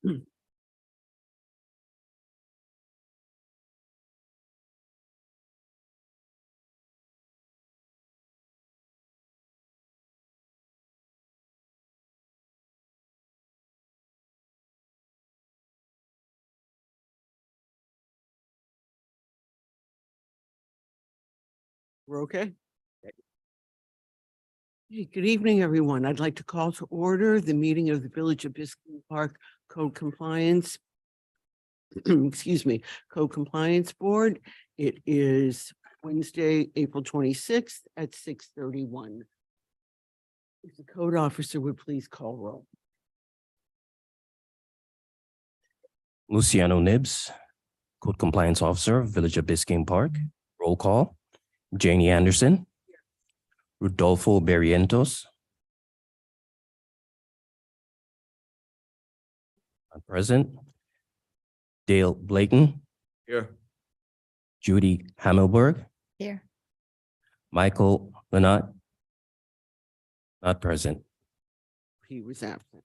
We're okay? Hey, good evening, everyone. I'd like to call to order the meeting of the Village of Biscayne Park Code Compliance. Excuse me, Code Compliance Board. It is Wednesday, April 26th at 6:31. If the code officer would please call roll. Luciano Nibs, Code Compliance Officer, Village of Biscayne Park. Roll call. Janie Anderson. Rodolfo Barrientos. Not present. Dale Blayton. Here. Judy Hamilberg. Here. Michael Lanat. Not present. He was absent.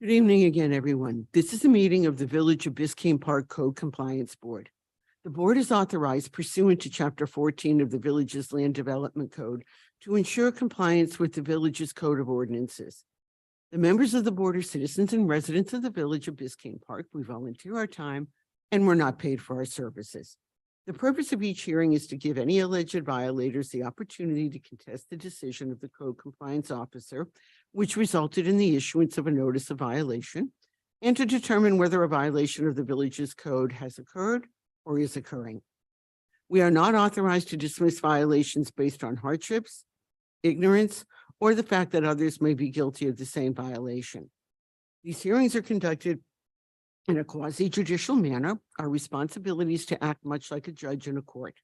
Good evening again, everyone. This is a meeting of the Village of Biscayne Park Code Compliance Board. The board is authorized pursuant to Chapter 14 of the Village's Land Development Code to ensure compliance with the village's Code of Ordinances. The members of the board are citizens and residents of the Village of Biscayne Park. We volunteer our time and we're not paid for our services. The purpose of each hearing is to give any alleged violators the opportunity to contest the decision of the Code Compliance Officer, which resulted in the issuance of a notice of violation, and to determine whether a violation of the village's code has occurred or is occurring. We are not authorized to dismiss violations based on hardships, ignorance, or the fact that others may be guilty of the same violation. These hearings are conducted in a quasi-judicial manner. Our responsibility is to act much like a judge in a court,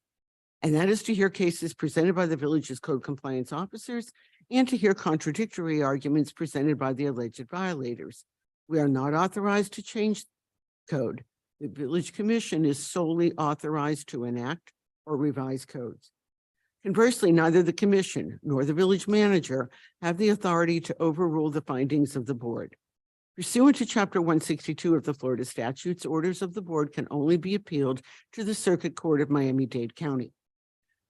and that is to hear cases presented by the village's code compliance officers and to hear contradictory arguments presented by the alleged violators. We are not authorized to change code. The village commission is solely authorized to enact or revise codes. Conversely, neither the commission nor the village manager have the authority to overrule the findings of the board. Pursuant to Chapter 162 of the Florida statutes, orders of the board can only be appealed to the Circuit Court of Miami-Dade County.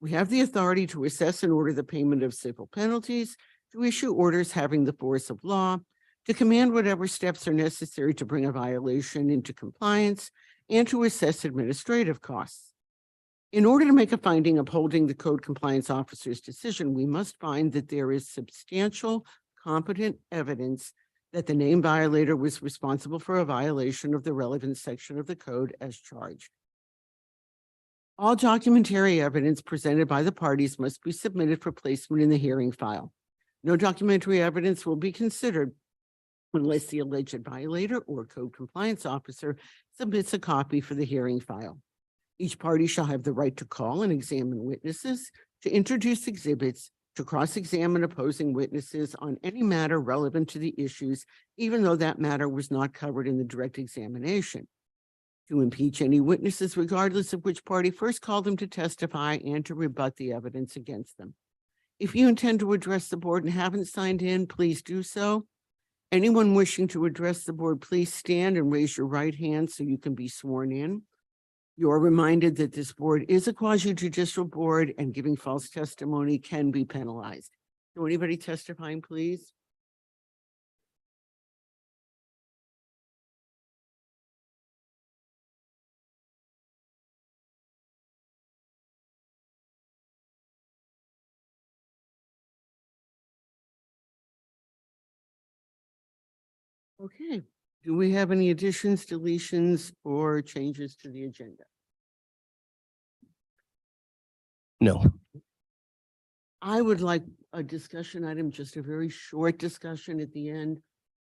We have the authority to assess and order the payment of civil penalties, to issue orders having the force of law, to command whatever steps are necessary to bring a violation into compliance, and to assess administrative costs. In order to make a finding upholding the code compliance officer's decision, we must find that there is substantial, competent evidence that the named violator was responsible for a violation of the relevant section of the code as charged. All documentary evidence presented by the parties must be submitted for placement in the hearing file. No documentary evidence will be considered unless the alleged violator or code compliance officer submits a copy for the hearing file. Each party shall have the right to call and examine witnesses, to introduce exhibits, to cross-examine opposing witnesses on any matter relevant to the issues, even though that matter was not covered in the direct examination, to impeach any witnesses regardless of which party first called them to testify, and to rebut the evidence against them. If you intend to address the board and haven't signed in, please do so. Anyone wishing to address the board, please stand and raise your right hand so you can be sworn in. You are reminded that this board is a quasi-judicial board and giving false testimony can be penalized. So anybody testifying, please? Okay, do we have any additions, deletions, or changes to the agenda? No. I would like a discussion item, just a very short discussion at the end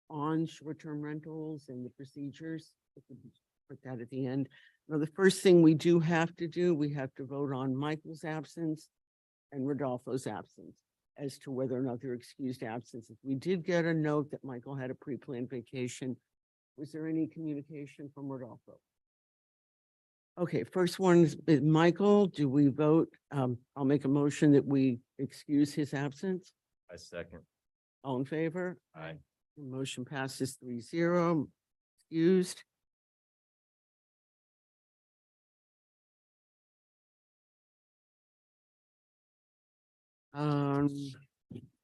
on short-term rentals and the procedures. If we could put that at the end. Now, the first thing we do have to do, we have to vote on Michael's absence and Rodolfo's absence as to whether or not they're excused absences. We did get a note that Michael had a pre-planned vacation. Was there any communication from Rodolfo? Okay, first one is Michael. Do we vote? I'll make a motion that we excuse his absence. I second. All in favor? Aye. Motion passes 3-0. Excused.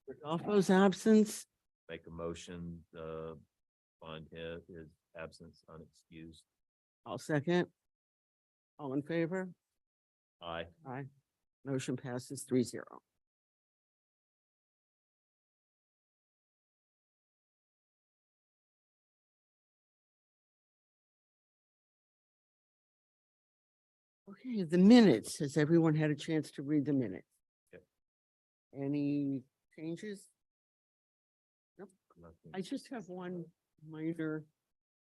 Rodolfo's absence. Make a motion, find his absence unexcused. I'll second. All in favor? Aye. Aye. Motion passes 3-0. Okay, the minutes. Has everyone had a chance to read the minutes? Yep. Any changes? Nothing. I just have one minor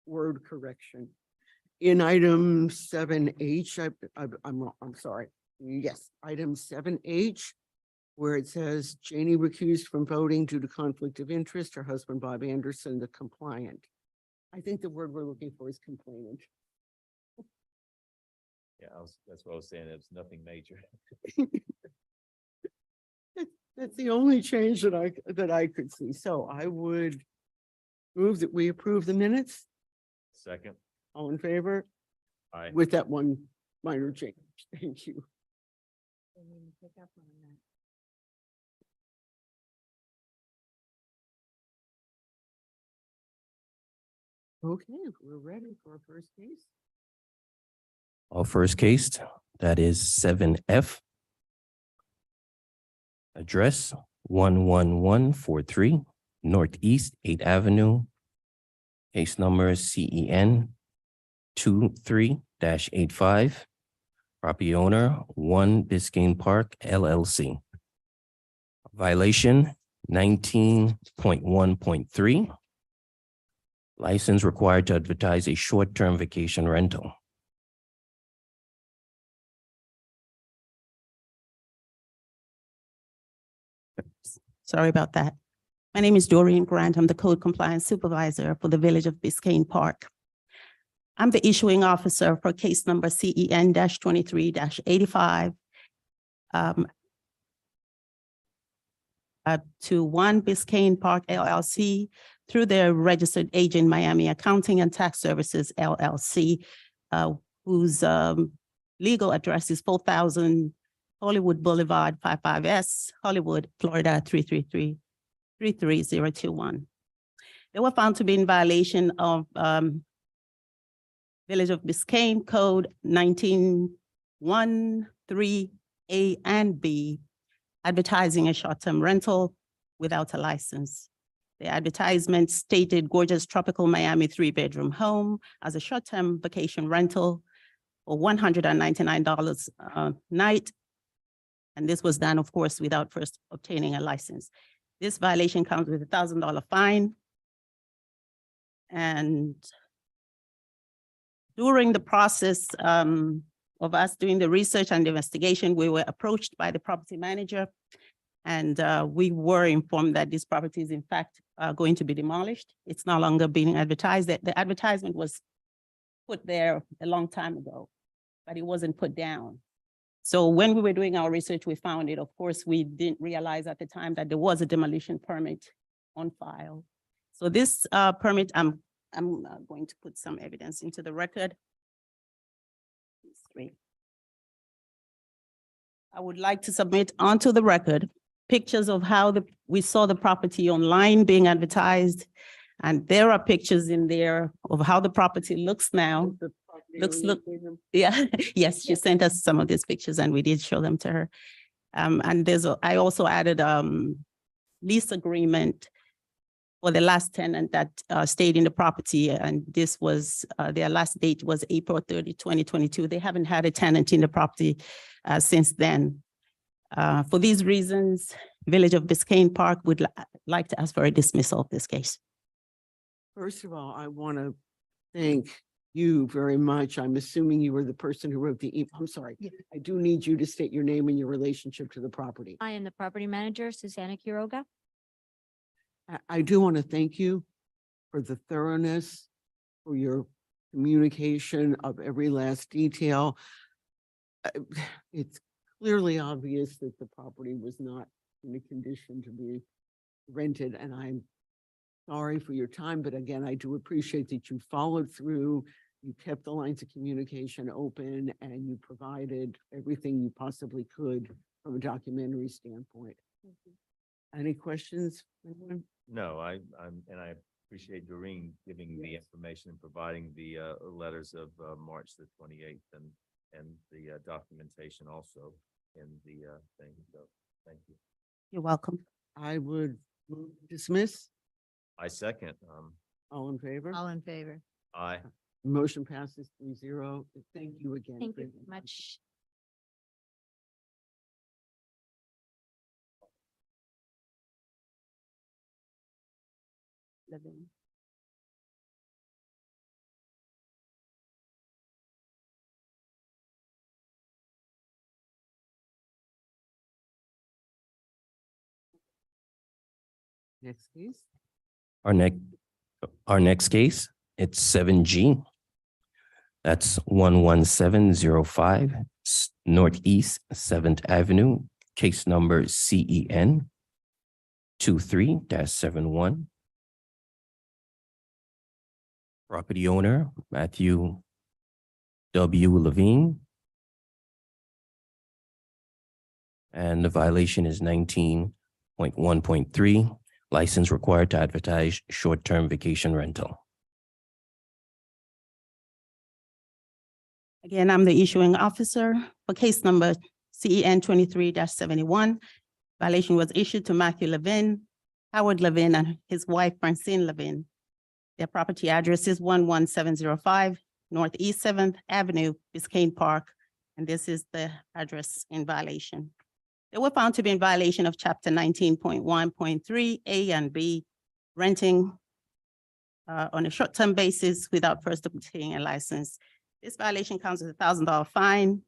word correction. In item 7H, I'm wrong, I'm sorry. Yes, item 7H, where it says Janie recused from voting due to conflict of interest, her husband Bob Anderson, the compliant. I think the word we're looking for is complainant. Yeah, that's what I was saying. It's nothing major. That's the only change that I could see. So I would move that we approve the minutes. Second. All in favor? Aye. With that one minor change. Thank you. Okay, we're ready for our first case. Our first case, that is 7F. Address 11143 Northeast 8th Avenue. Case number CEN 23-85. Property owner 1 Biscayne Park LLC. Violation 19.1.3. License required to advertise a short-term vacation rental. Sorry about that. My name is Doreen Grant. I'm the Code Compliance Supervisor for the Village of Biscayne Park. I'm the issuing officer for case number CEN-23-85 to 1 Biscayne Park LLC through their registered agent, Miami Accounting and Tax Services LLC, whose legal address is 4000 Hollywood Boulevard, 55S, Hollywood, Florida, 33021. They were found to be in violation of Village of Biscayne Code 1913A and B, advertising a short-term rental without a license. The advertisement stated gorgeous tropical Miami 3-bedroom home as a short-term vacation rental for $199 a night. And this was done, of course, without first obtaining a license. This violation comes with a $1,000 fine. And during the process of us doing the research and investigation, we were approached by the property manager. And we were informed that this property is in fact going to be demolished. It's no longer being advertised. The advertisement was put there a long time ago, but it wasn't put down. So when we were doing our research, we found it. Of course, we didn't realize at the time that there was a demolition permit on file. So this permit, I'm going to put some evidence into the record. I would like to submit onto the record pictures of how we saw the property online being advertised. And there are pictures in there of how the property looks now. Yeah, yes, she sent us some of these pictures and we did show them to her. And I also added lease agreement for the last tenant that stayed in the property. And this was, their last date was April 30, 2022. They haven't had a tenant in the property since then. For these reasons, Village of Biscayne Park would like to ask for a dismissal of this case. First of all, I want to thank you very much. I'm assuming you were the person who wrote the email. I'm sorry. Yeah. I do need you to state your name and your relationship to the property. I am the property manager, Susanna Quiroga. I do want to thank you for the thoroughness, for your communication of every last detail. It's clearly obvious that the property was not in a condition to be rented, and I'm sorry for your time, but again, I do appreciate that you followed through. You kept the lines of communication open and you provided everything you possibly could from a documentary standpoint. Any questions? Anyone? No, and I appreciate Doreen giving the information and providing the letters of March the 28th and the documentation also in the thing. So thank you. You're welcome. I would move to dismiss. I second. All in favor? All in favor. Aye. Motion passes 3-0. Thank you again. Thank for you your so much. Levin. Next case. Our next case, it's 7G. That's 11705 Northeast 7th Avenue, case number CEN 23-71. Property owner, Matthew W. Levine. And the violation is 19.1.3, license required to advertise short-term vacation rental. Again, I'm the issuing officer for case number CEN 23-71. Violation was issued to Matthew Levin, Howard Levin, and his wife Francine Levin. Their property address is 11705 Northeast 7th Avenue, Biscayne Park, and this is the address in violation. They were found to be in violation of chapter 19.1.3 A and B, renting on a short-term basis without first obtaining a license. This violation comes with $1,000 fine.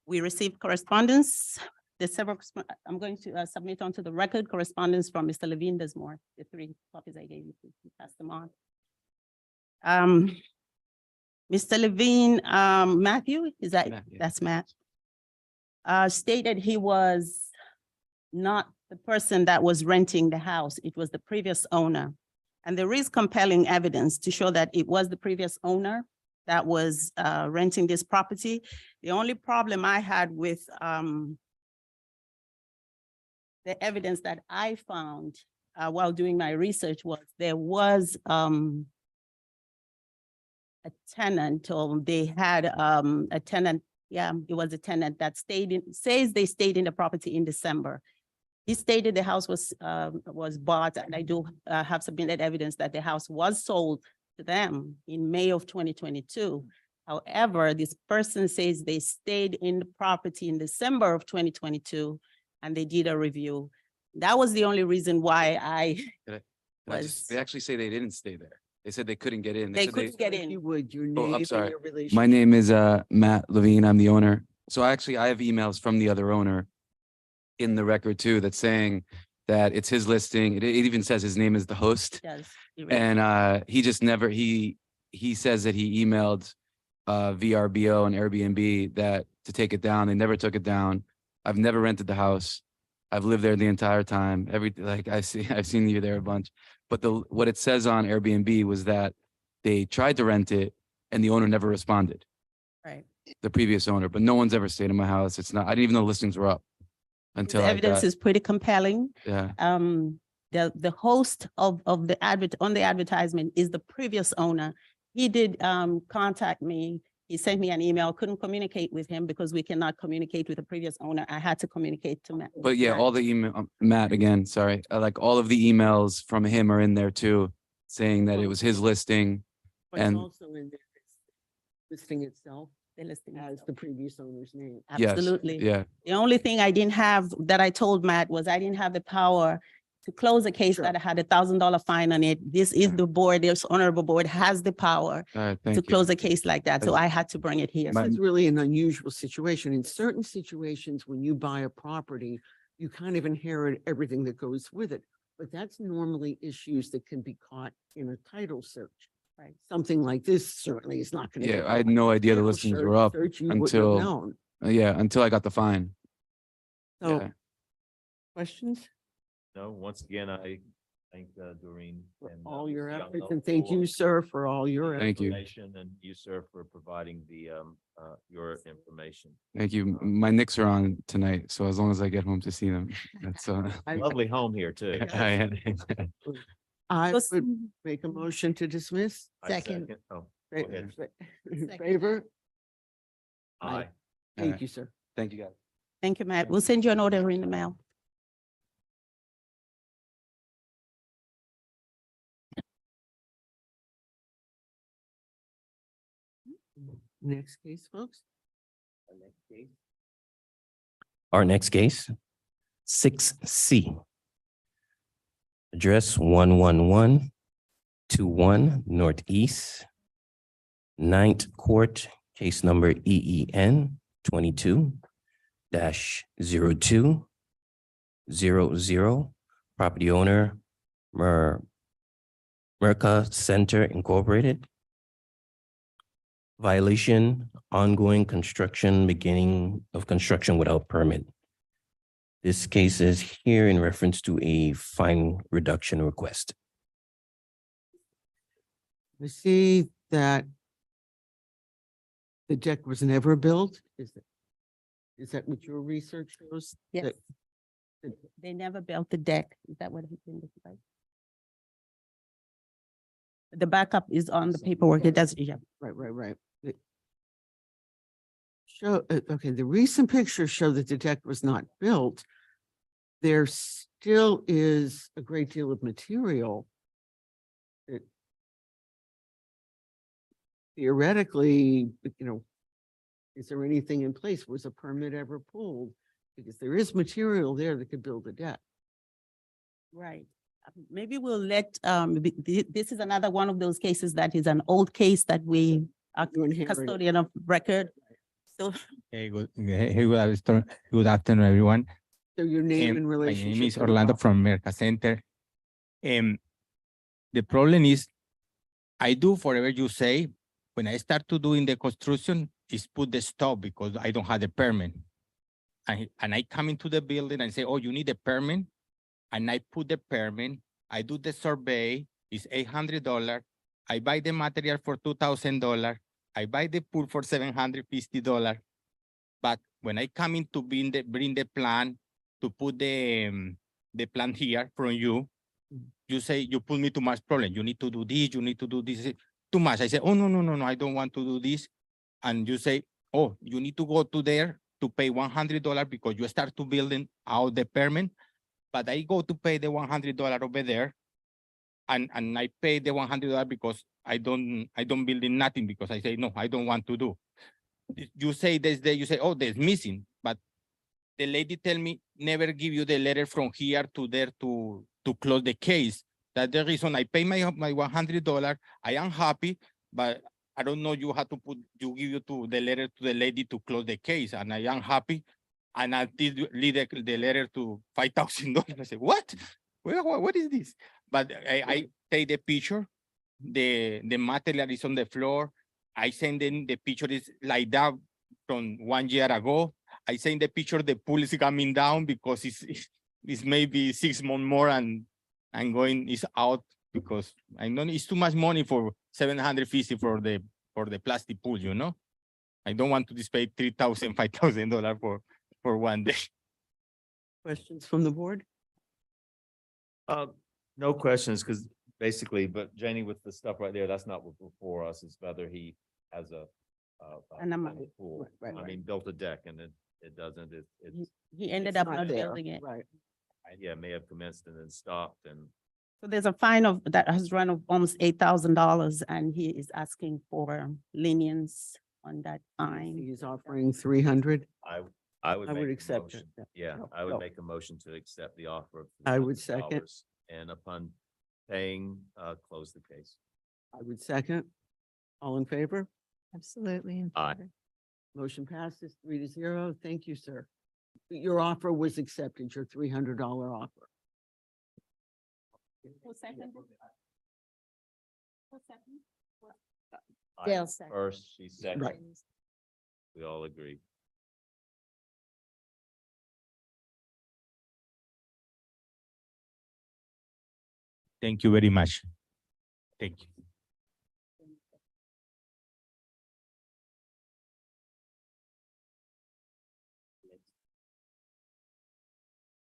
We received correspondence. I'm going to submit onto the record correspondence from Mr. Levine. There's more, the 3 copies I gave you, to pass them on. Mr. Levine, Matthew, is that, Matt, yeah. that's Matt? Stated he was not the person that was renting the house. It was the previous owner. And there is compelling evidence to show that it was the previous owner that was renting this property. The only problem I had with the evidence that I found while doing my research was there was a tenant, or they had a tenant. Yeah, it was a tenant that says they stayed in the property in December. He stated the house was bought, and I do have submitted evidence that the house was sold to them in May of 2022. However, this person says they stayed in the property in December of 2022, and they did a review. That was the only reason why They actually say they didn't stay there. They said they couldn't get in. They said couldn't get If in. you would, your Oh, I'm name and sorry. your relation. My name is Matt Levine. I'm the owner. So I have emails from the other owner in the record too, that's saying that it's his listing. It even says his name is the host. Yes. And he just never, he says that he emailed VRBO and Airbnb that to take it down. They never took it down. I've never rented the house. I've lived there the entire time. I've seen you there a bunch. But what it says on Airbnb was that they tried to rent it and the owner never responded. Right. The previous owner, but no one's ever stayed in my house. It's not, I didn't even know listings were up until The I evidence got, is pretty compelling. yeah. The host of the advertisement is the previous owner. He did contact me. He sent me an email, couldn't communicate with him because we cannot communicate with the previous owner. I had to communicate to Matt. But yeah, all the email, Matt, again, sorry, like all of the emails from him are in there too, saying that it was his listing. But it's and- also in there, listing itself The listing as itself. the previous owner's name. Yes, Absolutely. yeah, The only thing I didn't have that I told Matt was I didn't have the power to close a case Sure. that had $1,000 fine on it. This is the board, this honorable board has the power all right, to thank you. close a case like that. So I had to bring it here. My- It's really an unusual situation. In certain situations, when you buy a property, you kind of inherit everything that goes with it. But that's normally issues that can be caught in a title search. Right. Something like this certainly is not going to. Yeah, I had no idea the listings were up until- Known. until I got the fine. So, Yeah. questions? No, once again, I thank Doreen. for and, all your Mr. efforts, Youngnote and thank you, for sir, for all your efforts. Thank you. information, and you, sir, for providing the, your information. Thank you. My Knicks are on tonight, so as long as I get home to see them, that's Lovely home here too. I Just- would make a motion to dismiss. I second. Oh, go ahead. In favor? Aye. Thank you, sir. Thank you, guys. Thank you, Matt. We'll send you an order in the mail. Next case, folks. Our next case, 6C. Address 11121 Northeast, Ninth Court, case number EEN 22-0200. Property owner, Merca Center Incorporated. Violation, ongoing construction, beginning of construction without permit. This case is here in reference to a fine reduction request. I see that the deck was never built. Is that what your research shows? Yes. That- They never built the deck. Is that what it indicates? The backup is on the paperwork. It does, yeah. Right. Show, okay, the recent pictures show that the deck was not built. There still is a great deal of material that theoretically, is there anything in place? Was a permit ever pulled? Because there is material there that could build a deck. Right. Maybe we'll let, this is another one of those cases that is an old case that we are You inherited. custodian of record. So Hey, good afternoon, everyone. So your name and My relationship. name is to the Orlando property. from Merca Center. The problem is, I do whatever you say. When I start to doing the construction, is put the stop because I don't have the permit. And I come into the building and say, oh, you need a permit? And I put the permit, I do the survey, it's $800. I buy the material for $2,000. I buy the pool for $750. But when I come in to bring the plan to put the plan here from you, you say you put me too much problem. You need to do this, you need to do this. Too much. I say, oh no, I don't want to do this. And you say, oh, you need to go to there to pay $100 because you start to building out the permit. But I go to pay the $100 over there, and I pay the $100 because I don't build in nothing because I say no, I don't want to do. You say you say, oh, there's missing, but the lady tell me never give you the letter from here to there to close the case. That's the reason I pay my $100. I am happy, but I don't know. You have to give you the letter to the lady to close the case, and I am happy. And I did lead the letter to $5,000. I said, what? What is this? But I take the picture. The material is on the floor. I send in the picture is like that from 1 year ago. I send the picture, the pool is coming down because it's maybe 6 months more and is out because I know it's too much money for $750 for the plastic pool, you know? I don't want to pay $3,000, $5,000 for 1 day. Questions from the board? No questions, because basically, but Janie, with the stuff right there, that's not what before us, is whether he has a An amount. pool. Right, I right. mean, built a deck and it doesn't, it's, he ended It's up not there, building it. Right. yeah, may have commenced and then stopped and So there's a fine that has run of almost $8,000 and he is asking for lenience on that fine. He's offering 300. I would I would make a accept it. motion. Yeah, No, I would no. make a motion to accept the offer. Of I would second. $300, and upon paying, close the case. I would second. All in favor? Absolutely. Aye. Motion passes 3-0. Thank you, sir. Your offer was accepted, your $300 offer. Who seconded? I Dale second. First, she second. Right. We all agree. Thank you very much. Thank you.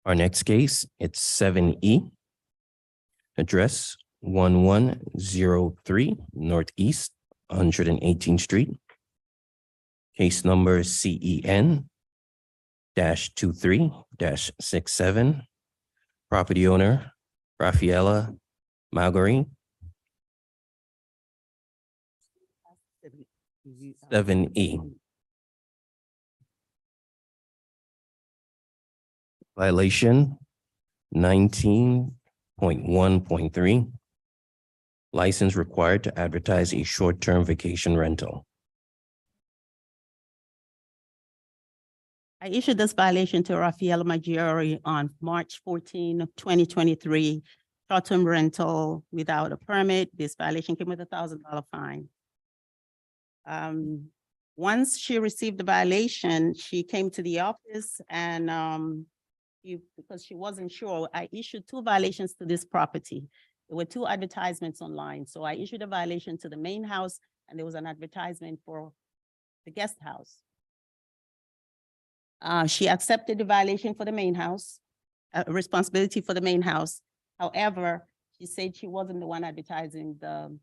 Our next case, it's 7E. Address 1103 Northeast 118th Street. Case number CEN -23-67. Property owner Rafaela Malgary, 7E. Violation 19.1.3. License required to advertise a short-term vacation rental. I issued this violation to Rafaela Maggiore on March 14 of 2023. Short-term rental without a permit. This violation came with $1,000 fine. Once she received the violation, she came to the office and because she wasn't sure, I issued 2 violations to this property. There were 2 advertisements online. So I issued a violation to the main house and there was an advertisement for the guest house. She accepted the violation for the main house, responsibility for the main house. However, she said she wasn't the one advertising the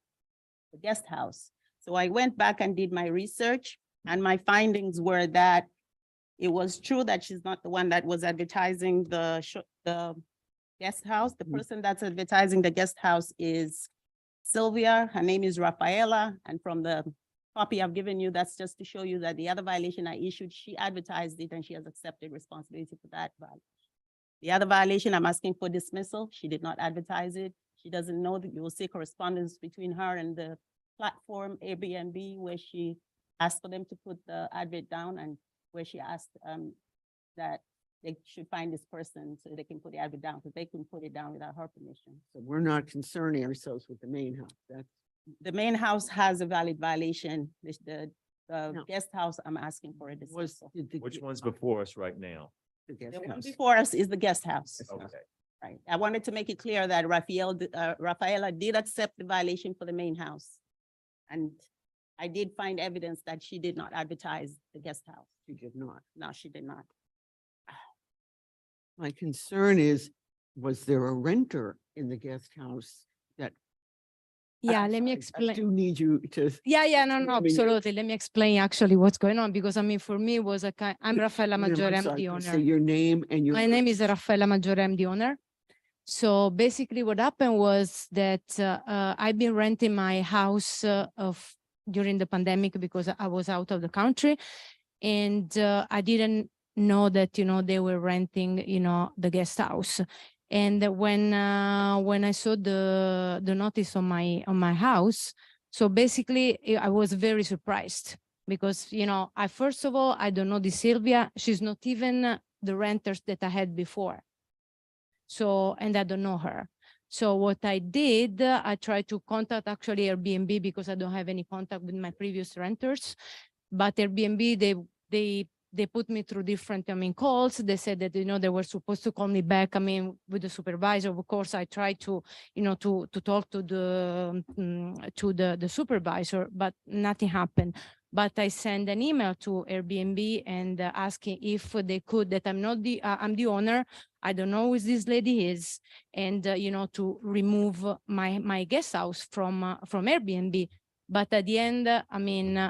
guest house. So I went back and did my research and my findings were that it was true that she's not the one that was advertising the guest house. The person that's advertising the guest house is Sylvia. Her name is Rafaela. And from the copy I've given you, that's just to show you that the other violation I issued, she advertised it and she has accepted responsibility for that violation. The other violation, I'm asking for dismissal. She did not advertise it. She doesn't know that you will see correspondence between her and the platform Airbnb where she asked for them to put the advert down and where she asked that they should find this person so they can put the advert down because they couldn't put it down without her permission. So we're not concerning ourselves with the main house. That's The main house has a valid violation. The No. guest house, I'm asking for a was. dismissal. Which one's before us right now? The guest The one house. before us is the guest house. Okay. Right. I wanted to make it clear that Rafaela did accept the violation for the main house. And I did find evidence that she did not advertise the guest house. She did not. No, she did not. My concern is, was there a renter in the guest house that? Yeah, I'm let me sorry, I explain. do need you to. Yeah, no, I mean, you're- absolutely. Let me explain actually what's going on, because I mean, for me, it was a kind, I'm Raffaella Ma'am, I'm Maggiore, I'm sorry, the can I Say owner. your name and your. My name is Raffaella Maggiore, I'm the owner. So basically what happened was that I've been renting my house during the pandemic because I was out of the country. And I didn't know that, you know, they were renting, you know, the guest house. And when I saw the notice on my house, so basically I was very surprised because, you know, first of all, I don't know the Sylvia. She's not even the renters that I had before. So, and I don't know her. So what I did, I tried to contact actually Airbnb because I don't have any contact with my previous renters. But Airbnb, they put me through different, calls. They said that, you know, they were supposed to call me back. With the supervisor, of course, I tried to, you know, to talk to the supervisor, but nothing happened. But I sent an email to Airbnb and asking if they could, that I'm not I'm the owner. I don't know who this lady is. And, you know, to remove my guest house from Airbnb. But at the end,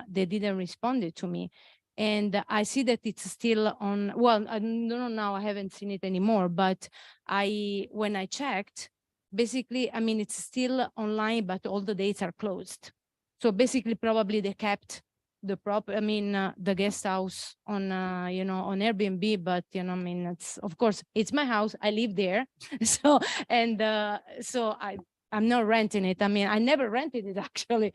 they didn't respond to me. And I see that it's still on, well, I don't know now, I haven't seen it anymore, but when I checked, basically, it's still online, but all the dates are closed. So basically, probably they kept the guest house on, on Airbnb, but, it's, of course, it's my house, I live there. So, and so I'm not renting it. I never rented it actually.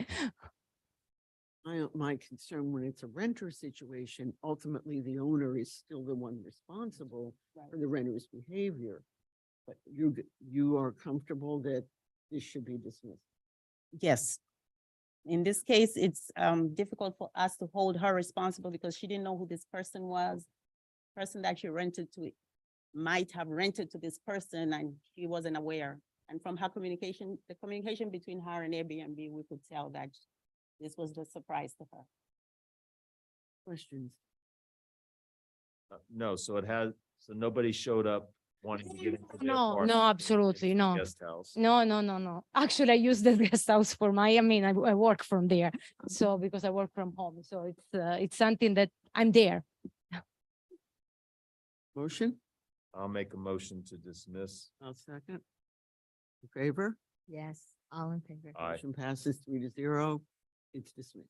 My concern when it's a renter situation, ultimately the owner is still the one responsible for the renter's behavior. But you are comfortable that this should be dismissed? Yes. In this case, it's difficult for us to hold her responsible because she didn't know who this person was. Person that she rented to might have rented to this person and she wasn't aware. And from her communication, the communication between her and Airbnb, we could tell that this was the surprise to her. Questions? No, so so nobody showed up wanting to get into their No, apartment no, and absolutely, into the no. Guest house. No, no, no, no. Actually, I use the guest house for I work from there. So because I work from home, so it's something that I'm there. Motion? I'll make a motion to dismiss. I'll second. In favor? Yes, all in favor. Aye. Motion passes 3-0. It's dismissed.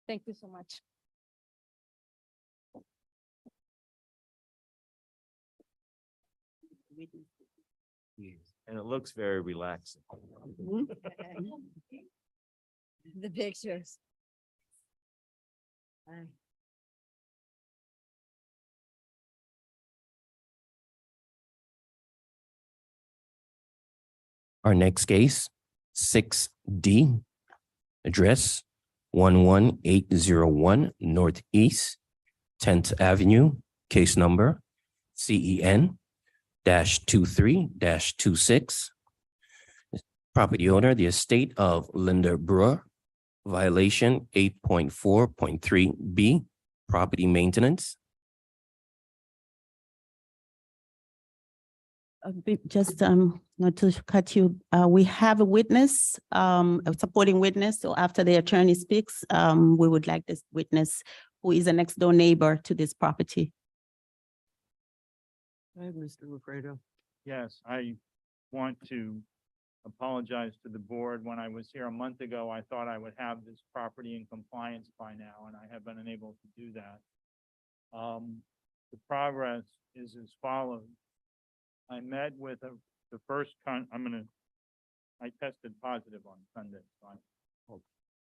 Thank you so much. And it looks very relaxing. The pictures. Our next case, 6D, address 11801 Northeast 10th Avenue, case number CEN-23-26. Property owner, the estate of Linda Brewer, violation 8.4.3B, property maintenance. Just not to cut you, we have a witness, a supporting witness. So after the attorney speaks, we would like this witness who is a next door neighbor to this property. Go ahead, Mr. Lafredo. Yes, I want to apologize to the board. When I was here a month ago, I thought I would have this property in compliance by now, and I have been unable to do that. The progress is as follows. I met with I tested positive on Sunday, so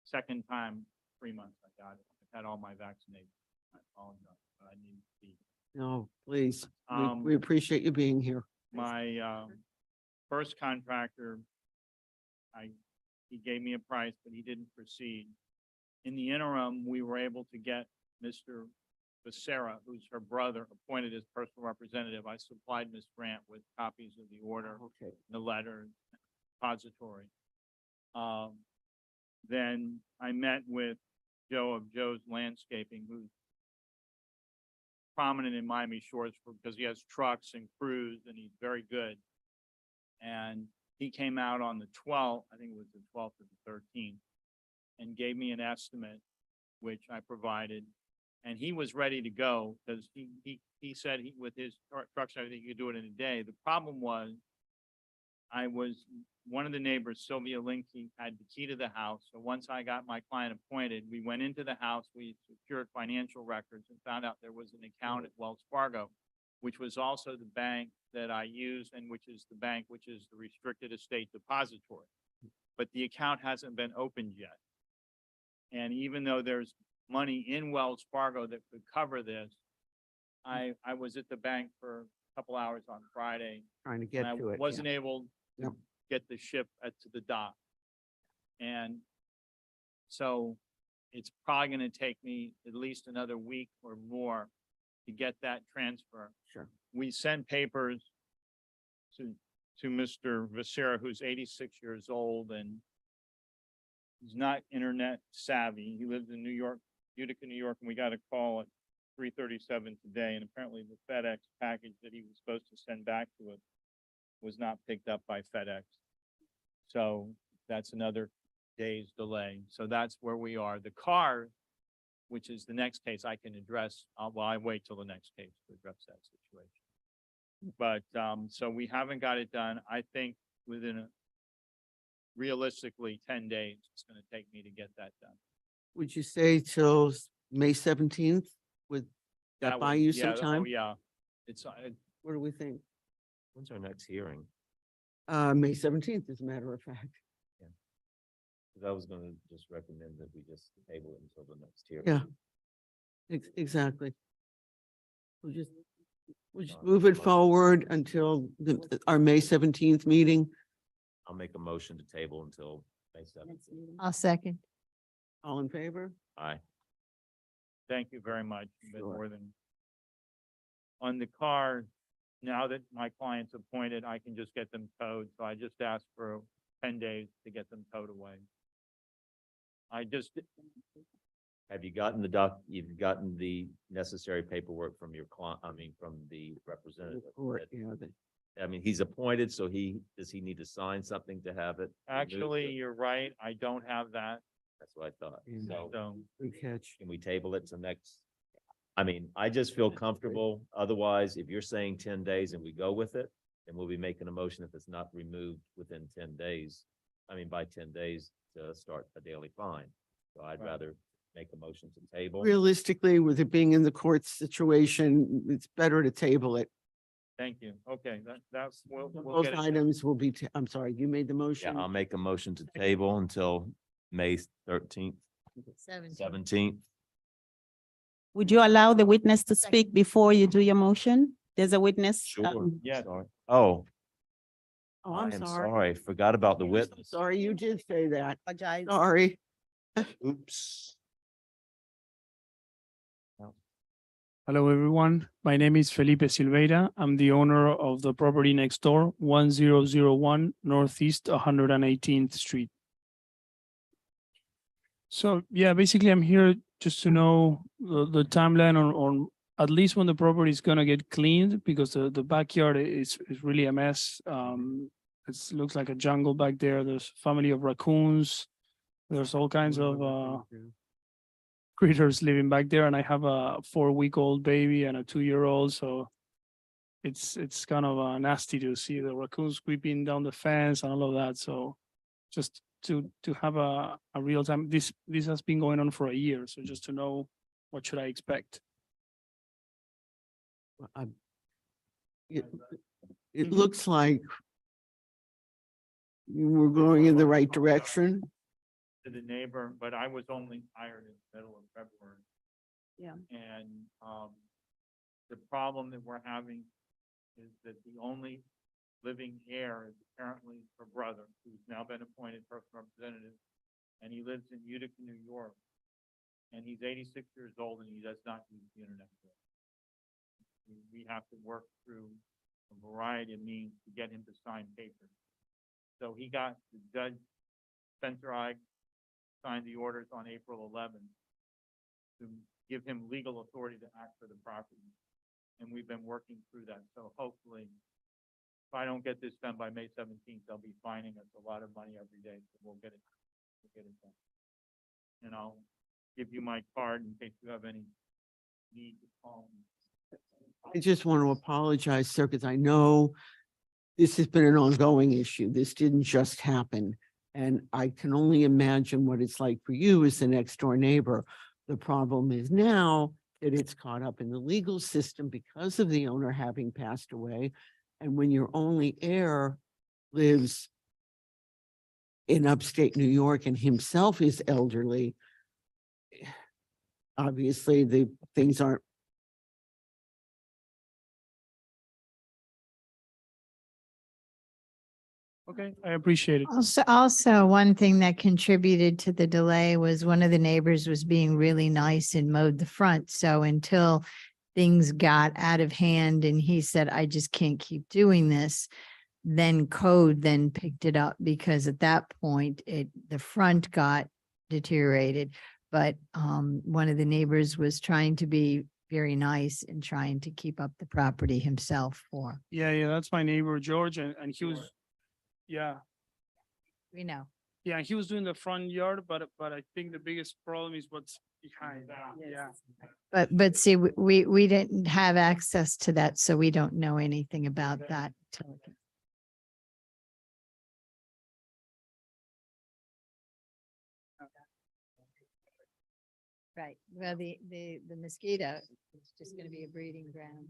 second time, 3 months I got it. I've had all my vaccinations. I apologize, but I need to be. No, please. We Um, appreciate you being here. My first contractor, he gave me a price, but he didn't proceed. In the interim, we were able to get Mr. Becerra, who's her brother, appointed as personal representative. I supplied Ms. Grant with copies of the order, Okay. the letter, depository. Then I met with Joe of Joe's Landscaping, who's prominent in Miami Shores because he has trucks and crews and he's very good. And he came out on the 12th, I think it was the 12th or the 13th, and gave me an estimate, which I provided. And he was ready to go because he said with his trucks, and everything, he could do it in a day. The problem was one of the neighbors, Sylvia Linky, had the key to the house. So once I got my client appointed, we went into the house, we secured financial records and found out there was an account at Wells Fargo, which was also the bank that I use and which is the bank, which is the Restricted Estate Depository. But the account hasn't been opened yet. And even though there's money in Wells Fargo that could cover this, I was at the bank for a couple hours on Friday. Trying to get And to I it. wasn't able Yep. to get the ship to the dock. And so it's probably gonna take me at least another week or more to get that transfer. Sure. We sent papers to Mr. Becerra, who's 86 years old and he's not internet savvy. He lives in New York, Utica, New York, and we got a call at 3:37 today, and apparently the FedEx package that he was supposed to send back to us was not picked up by FedEx. So that's another day's delay. So that's where we are. The car, which is the next case I can address, well, I wait till the next case to address that situation. But, so we haven't got it done. I think within realistically 10 days, it's gonna take me to get that done. Would you say till May 17th? Would that That buy would- you yeah, some time? Oh, yeah. It's, What do we think? When's our next hearing? May 17th, as a matter of fact. Because I was gonna just recommend that we just table it until the next hearing. Yeah. Exactly. We'll just Fine. move it Motion. forward until our May 17th meeting. I'll make a motion to table until May 7th. I'll second. All in favor? Aye. thank you very much. You've been Sure. more than. On the car, now that my client's appointed, I can just get them towed, so I just asked for 10 days to get them towed away. I just, Have you gotten you've gotten the necessary paperwork from your client, from the representative? Report, yeah, I mean, he's appointed, so does he need to sign something to have it? removed? actually, you're right, I don't have that, That's what I thought. Yeah. So so. good catch. can we table it to next? I mean, I just feel comfortable. Otherwise, if you're saying 10 days and we go with it, then we'll be making a motion if it's not removed within 10 days. By 10 days to start a daily fine. So I'd Right. rather make a motion to table. Realistically, with it being in the court situation, it's better to table it. Thank you. Okay, that's, we'll Both get it. items will be, I'm sorry, you made the Yeah, motion. I'll make a motion to table until May 13th, 17th. Would you allow the witness to speak before you do your motion? There's a witness. Sure. Yes. Sorry. Oh, Oh, I I'm am sorry. sorry. Forgot about the I'm witness. Sorry, you did say that. Apologize. Sorry. Oops. Hello, everyone. My name is Felipe Silveira. I'm the owner of the property next door, 1001 Northeast 118th Street. So, yeah, basically, I'm here just to know the timeline on at least when the property is gonna get cleaned, because the backyard is really a mess. It looks like a jungle back there. There's a family of raccoons. There's all kinds of critters living back there, and I have a 4-week-old baby and a 2-year-old, so it's kind of nasty to see the raccoons creeping down the fence and all of that. So just to have a real time, this has been going on for a year, so just to know what should I expect. It looks like we're going in the right direction. To the neighbor, but I was only hired in the middle of February. Yeah. And, the problem that we're having is that the only living heir is apparently her brother, who's now been appointed personal representative, and he lives in Utica, New York. And he's 86 years old and he does not use the internet. We have to work through a variety of means to get him to sign papers. So he got the judge, Spencer Ige, signed the orders on April 11th to give him legal authority to act for the property. And we've been working through that. So hopefully, if I don't get this done by May 17th, they'll be fining us a lot of money every day. So we'll get it done. And I'll give you my card in case you have any need to call me. I just want to apologize, sir, because I know this has been an ongoing issue. This didn't just happen. And I can only imagine what it's like for you as the next door neighbor. The problem is now that it's caught up in the legal system because of the owner having passed away. And when your only heir lives in upstate New York and himself is elderly, obviously the things aren't. Okay, I appreciate it. Also, one thing that contributed to the delay was one of the neighbors was being really nice and mowed the front. So until things got out of hand and he said, I just can't keep doing this, then code then picked it up, because at that point the front got deteriorated. But one of the neighbors was trying to be very nice and trying to keep up the property himself for, Yeah, that's my neighbor, George, and he was, yeah. we know. Yeah, he was doing the front yard, but I think the biggest problem is what's behind. Yeah. But see, we didn't have access to that, so we don't know anything about that. till- Right, well, the mosquito is just gonna be a breeding ground.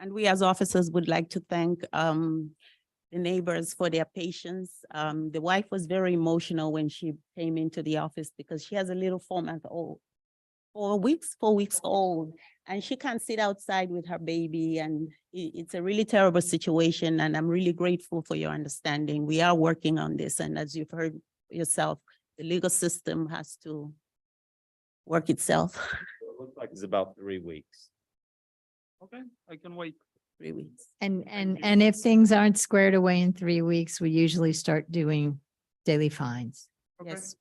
And we as officers would like to thank the neighbors for their patience. The wife was very emotional when she came into the office because she has a little 4-month-old, 4 weeks old, and she can't sit outside with her baby. And it's a really terrible situation. And I'm really grateful for your understanding. We are working on this. And as you've heard yourself, the legal system has to work itself. looks like it's about 3 weeks. Okay, I can wait. 3 weeks. And if things aren't squared away in 3 weeks, we usually start doing daily fines. Okay. Yes.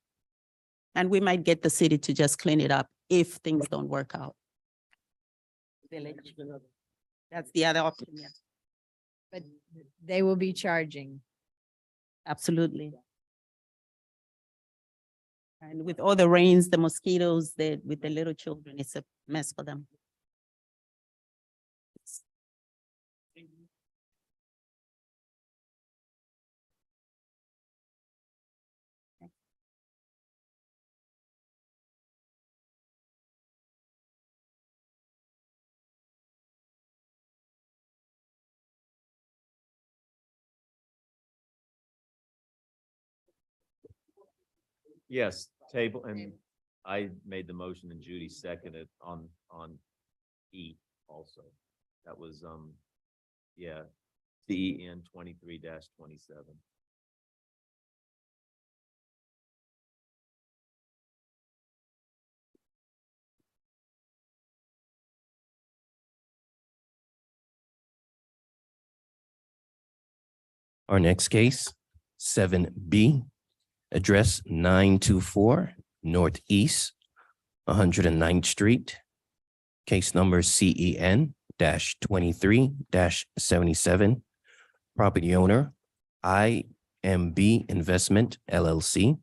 And we might get the city to just clean it up if things don't work out. Village. That's the other option, yeah. But they will be charging. Absolutely. And with all the rains, the mosquitoes, with the little children, it's a mess for them. Yes, table, and I made the motion and Judy seconded on E also. That was, yeah, CEN 23-27. Our next case, 7B, address 924 Northeast 109th Street. Case number CEN-23-77. Property owner, IMB Investment LLC.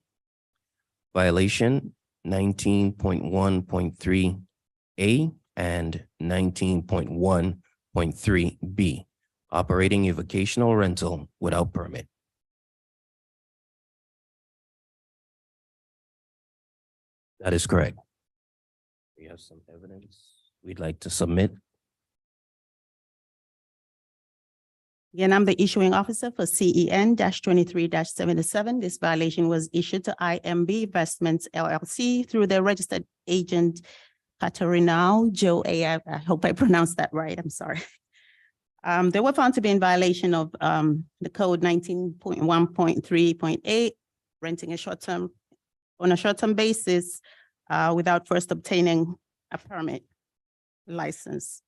Violation 19.1.3A and 19.1.3B. Operating a vocational rental without permit. That is correct. We have some evidence we'd like to submit. Again, I'm the issuing officer for CEN-23-77. This violation was issued to IMB Investments LLC through their registered agent, Caterina Joe A. I hope I pronounced that right. I'm sorry. They were found to be in violation of the code 19.1.3.8, renting a short-term on a short-term basis without first obtaining a permit license.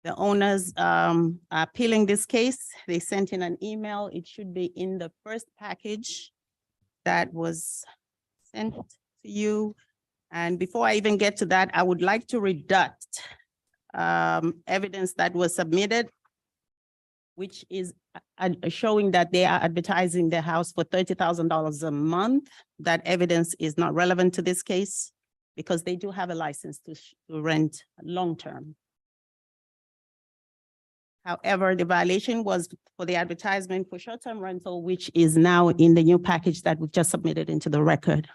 The owners are appealing this case. They sent in an email. It should be in the first package that was sent to you. And before I even get to that, I would like to redact evidence that was submitted, which is showing that they are advertising their house for $30,000 a month. That evidence is not relevant to this case because they do have a license to rent long-term. However, the violation was for the advertisement for short-term rental, which is now in the new package that we've just submitted into the record.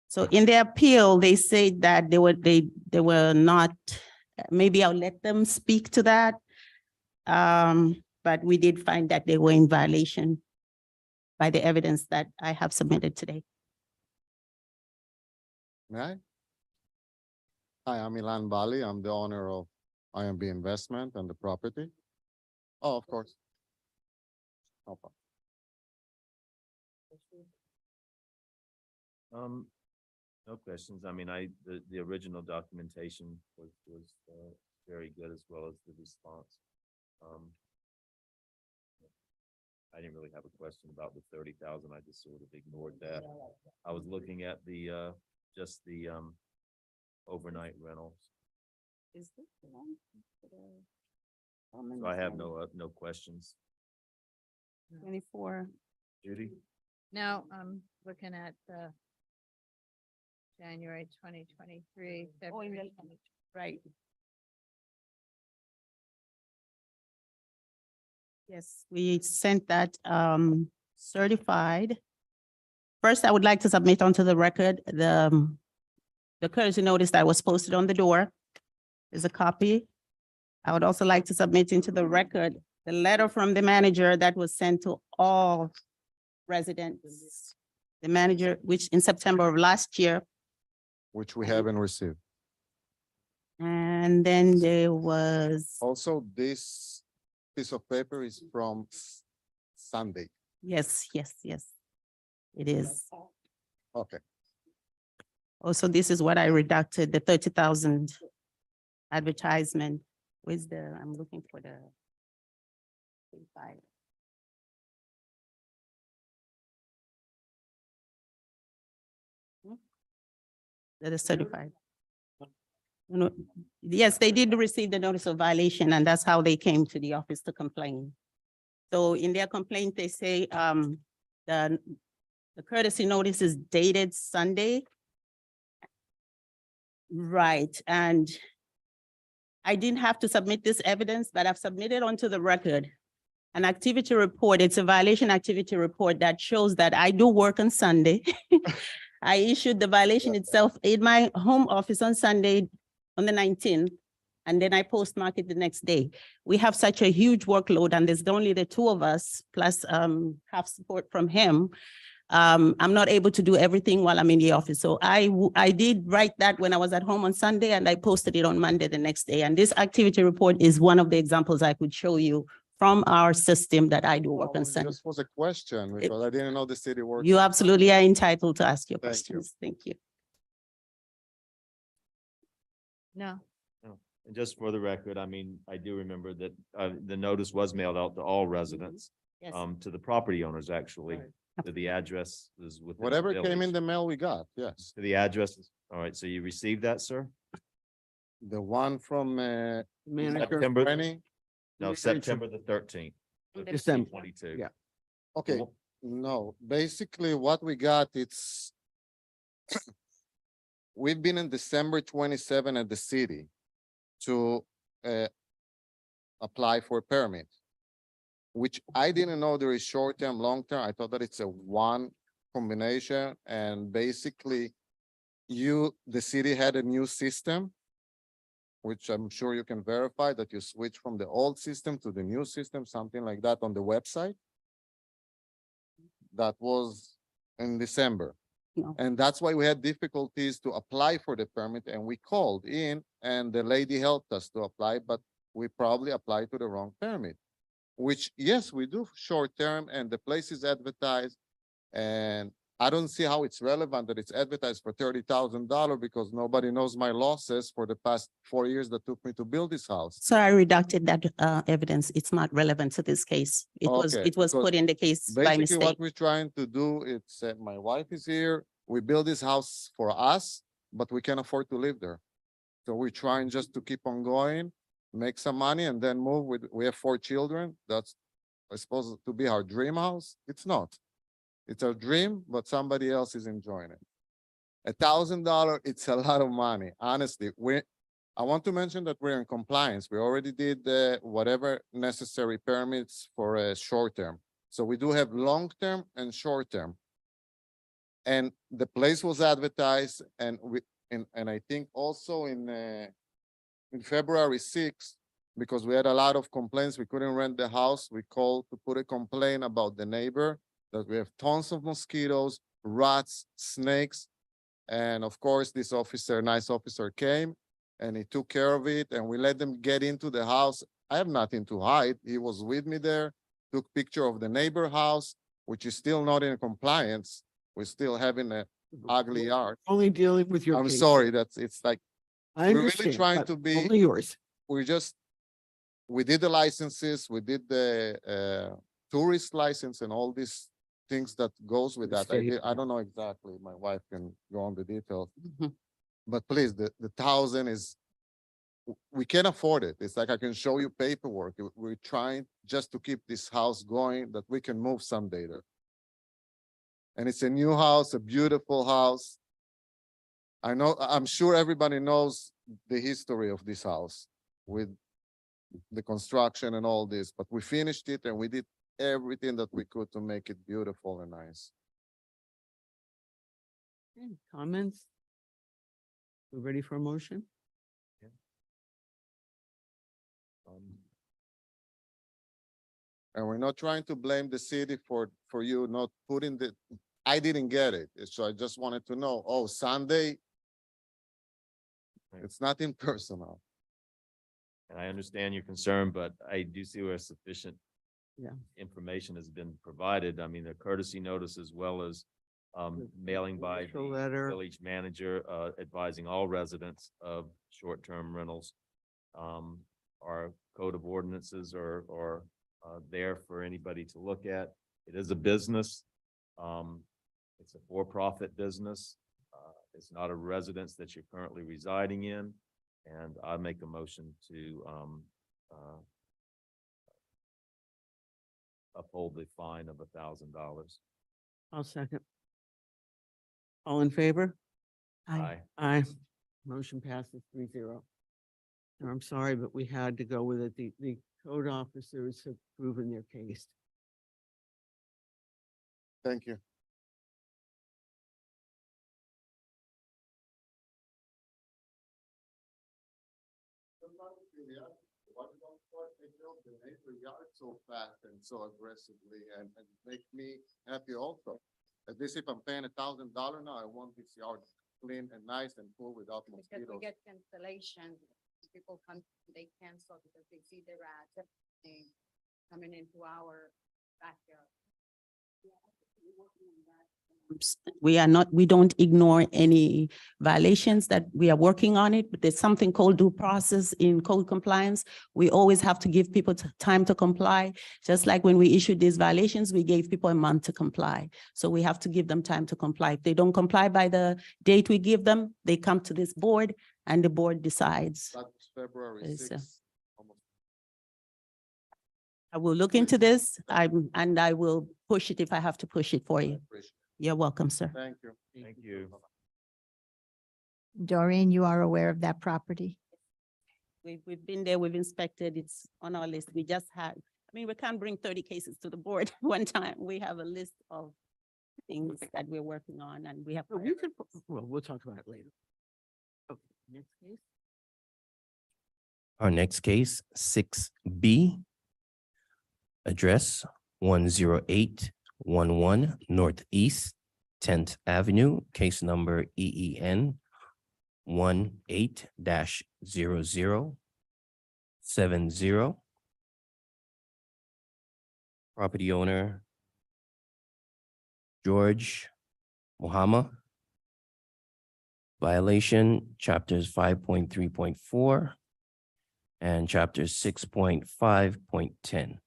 So in their appeal, they said that they were not, maybe I'll let them speak to that. But we did find that they were in violation by the evidence that I have submitted today. May I? Hi, I'm Ilan Bali. I'm the owner of IMB Investment and the property. Oh, of course. No problem. No questions. I mean, the original documentation was very good as well as the response. I didn't really have a question about the 30,000. I just sort of ignored that. I was looking at the just the overnight rentals. Is this the one? So I have no questions. 24. Judy? No, I'm looking at the January 2023, Oh, in February. the- right. Yes, we sent that certified. First, I would like to submit onto the record the courtesy notice that was posted on the door. Is a copy. I would also like to submit into the record the letter from the manager that was sent to all residents. The manager, which in September of last year, Which we haven't received. and then there was, Also, this piece of paper is from Sunday. yes, it is. Okay. Also, this is what I redacted, the 30,000 advertisement. Where's the, I'm looking for the 35. That is 35. No, yes, they did receive the notice of violation, and that's how they came to the office to complain. So in their complaint, they say, the courtesy notice is dated Sunday. Right, and I didn't have to submit this evidence, but I've submitted onto the record an activity report. It's a violation activity report that shows that I do work on Sunday. I issued the violation itself in my home office on Sunday, on the 19th, and then I postmark it the next day. We have such a huge workload, and there's only the two of us, plus half support from him. I'm not able to do everything while I'm in the office. So I did write that when I was at home on Sunday, and I posted it on Monday the next day. And this activity report is one of the examples I could show you from our system that I do work on Sunday. This was a question because I didn't know the city works. You absolutely are entitled to ask your Thank you. questions. Thank you. No. And just for the record, I mean, I do remember that the notice was mailed out to all residents, Yes. to the property owners, actually, to the address is within. the Whatever came in village. the mail we got, yes. To the address. All right, so you received that, sir? The one from Manager, September, Rennie. no, Manager. September the 13th. December. 22. Yeah. Okay, Well- no, basically what we got, it's we've been in December 27 at the city to apply for a permit, which I didn't know there is short-term, long-term. I thought that it's a one combination, and basically the city had a new system, which I'm sure you can verify that you switch from the old system to the new system, something like that on the website. That was in December. No. And that's why we had difficulties to apply for the permit, and we called in and the lady helped us to apply, but we probably applied to the wrong permit. Which, yes, we do short term and the place is advertised. And I don't see how it's relevant that it's advertised for $30,000 because nobody knows my losses for the past 4 years that took me to build this house. So I redacted that evidence. It's not relevant to this case. It was Okay, because because put in the case by Basically, mistake. what we're trying to do, it's, my wife is here, we build this house for us, but we can't afford to live there. So we're trying just to keep on going, make some money and then move we have 4 children. That's supposed to be our dream house. It's not. It's our dream, but somebody else is enjoying it. $1,000, it's a lot of money. Honestly, I want to mention that we're in compliance. We already did whatever necessary permits for a short term. So we do have long term and short term. And the place was advertised, and I think also in February 6th, because we had a lot of complaints, we couldn't rent the house. We called to put a complaint about the neighbor, that we have tons of mosquitoes, rats, snakes. And of course, this officer, nice officer, came and he took care of it, and we let them get into the house. I have nothing to hide. He was with me there, took picture of the neighbor house, which is still not in compliance. We're still having a ugly yard. only dealing with your. I'm case. sorry, it's like, I we're really understand, trying but to be- only yours. we did the licenses, we did the tourist license and all these things that goes with that. I don't know exactly, my wife can go on the details. Mhm. But please, the 1,000 is, we can't afford it. It's like I can show you paperwork. We're trying just to keep this house going, that we can move someday there. And it's a new house, a beautiful house. I'm sure everybody knows the history of this house with the construction and all this, but we finished it and we did everything that we could to make it beautiful and nice. Okay, comments? We ready for a motion? And we're not trying to blame the city for you not putting I didn't get it. So I just wanted to know, oh, Sunday. Right. It's nothing personal. And I understand your concern, but I do see where sufficient Yeah. information has been provided. I mean, the courtesy notice as well as mailing by Official the letter. village manager, advising all residents of short-term rentals. Our code of ordinances are there for anybody to look at. It is a business. It's a for-profit business. It's not a residence that you're currently residing in. And I make a motion to uphold the fine of $1,000. I'll second. All in favor? Aye. Aye. Motion passes 3-0. I'm sorry, but we had to go with it. The code officers have proven their case. Thank you. The neighbor yard so fast and so aggressively and make me happy also. At least if I'm paying $1,000 now, I want this yard clean and nice and full without Because we mosquitoes. get cancellation, people come, they cancel because they see the rats, they coming into our backyard. We don't ignore any violations that we are working on it, but there's something called due process in code compliance. We always have to give people time to comply. Just like when we issued these violations, we gave people a month to comply. So we have to give them time to comply. If they don't comply by the date we give them, they come to this board and the board decides. That's February Yes, sir. 6th. almost. I will look into this, and I will push it if I have to push it for you. Appreciate You're welcome, sir. it. Thank you. Thank you. Doreen, you are aware of that property? We've been there, we've inspected, it's on our list. We just had, I mean, we can't bring 30 cases to the board one time. We have a list of things that we're working on and we have. Well, you could, well, we'll talk about it later. Okay, next case. Our next case, 6B, address 10811 Northeast 10th Avenue, case number EEN 18-0070. Property owner George Muhammad. Violation, chapters 5.3.4 and chapter 6.5.10.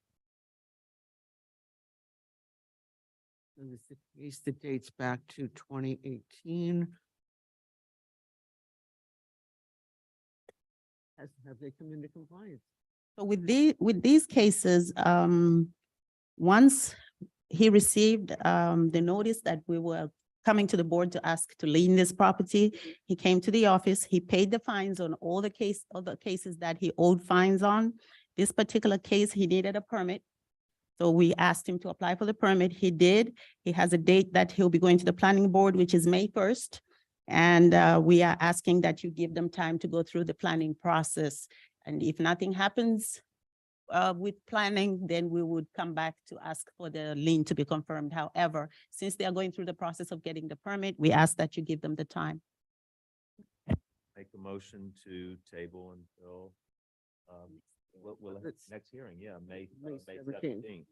So this is a case that dates back to 2018. Have they come into compliance? So with these cases, once he received the notice that we were coming to the board to ask to lien this property, he came to the office, he paid the fines on all the cases that he owed fines on. This particular case, he needed a permit. So we asked him to apply for the permit. He did. He has a date that he'll be going to the planning board, which is May 1st. And we are asking that you give them time to go through the planning process. And if nothing happens with planning, then we would come back to ask for the lien to be confirmed. However, since they are going through the process of getting the permit, we ask that you give them the time. Make a motion to table until, Let's- next hearing, yeah, May May 17th. 17th.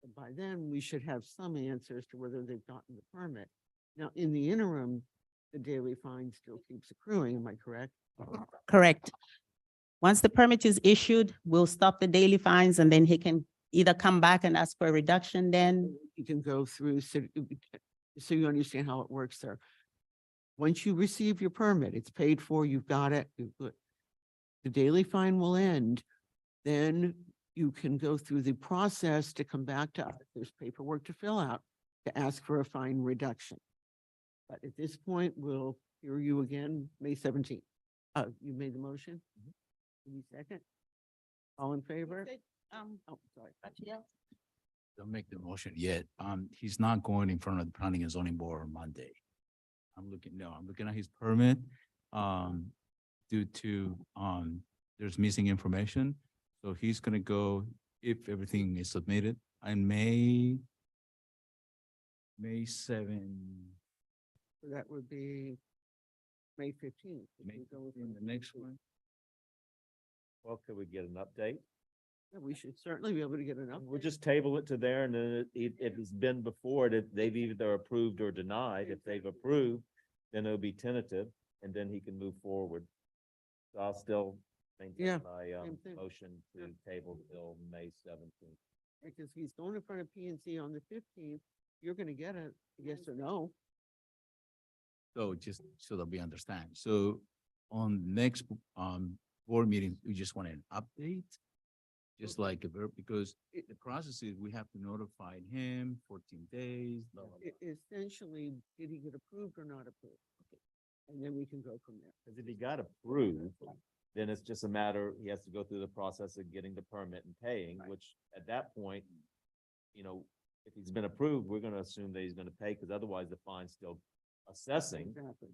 And by then, we should have some answers to whether they've gotten the permit. Now, in the interim, the daily fine still keeps accruing, am I correct? Correct. Once the permit is issued, we'll stop the daily fines and then he can either come back and ask for a reduction then. You can go through, so you understand how it works there. Once you receive your permit, it's paid for, you've got it, the daily fine will end. Then you can go through the process to come back to us. There's paperwork to fill out to ask for a fine reduction. But at this point, we'll hear you again, May 17th. You made the motion? Any second? All in favor? Oh, sorry. Don't make the motion yet. He's not going in front of the planning and zoning board on Monday. I'm looking at his permit, due to, there's missing information. So he's gonna go, if everything is submitted, on May 7, So that would be May 15th. May, in the next one. Well, could we get an update? Yeah, we should certainly be able to get an update. We'll just table it to there and then if it's been before, if they've either approved or denied, if they've approved, then it'll be tentative and then he can move forward. So I'll still Yeah, maintain my, same thing. motion to table till May 17th. Because he's going in front of P and Z on the 15th, you're gonna get a yes or no. So just so that we understand, so on next board meeting, we just want an update. Just like, because the process is we have to notify him 14 days, blah, blah, blah. Essentially, did he get approved or not approved? And then we can go from there. Because if he got approved, then it's just a matter, he has to go through the process of getting the permit and paying, which at that point, you know, if he's been approved, we're gonna assume that he's gonna pay, because otherwise the fine's still assessing. Exactly.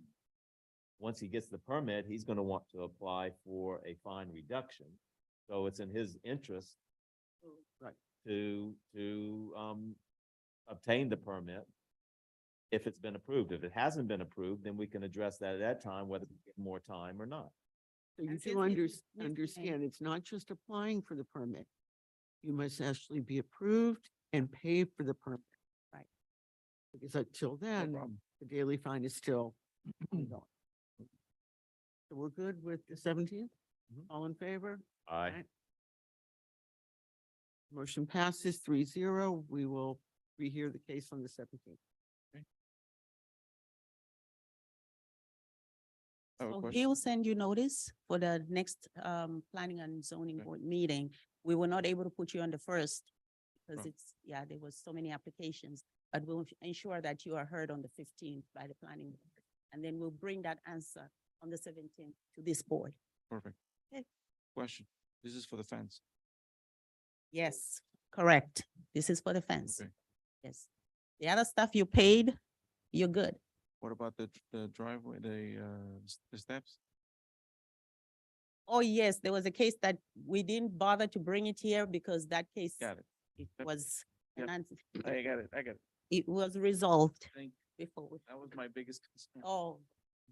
Once he gets the permit, he's gonna want to apply for a fine reduction. So it's in his interest Right. to obtain the permit if it's been approved. If it hasn't been approved, then we can address that at that time, whether we get more time or not. So you And do since he- understand, it's not just applying for the permit. You must actually be approved and pay for the permit. Right. Because until then, problem. the daily fine is still ongoing. So we're good with the 17th? Mhm. All in favor? Aye. Aye. Motion passes 3-0. We will rehear the case on the 17th. So he will send you notice for the next planning and zoning board meeting. We were not able to put you on the first because it's, yeah, there was so many applications. But we'll ensure that you are heard on the 15th by the planning board. And then we'll bring that answer on the 17th to this board. Perfect. Okay. Question, this is for the fence. Yes, correct. This is for the fence. Okay. Yes. The other stuff you paid, you're good. What about the driveway, the steps? Oh, yes, there was a case that we didn't bother to bring it here because that case, Got it. it Yep. was, Yep. non- I got it, I got it. it was resolved Thank, before. that was my biggest concern. Oh.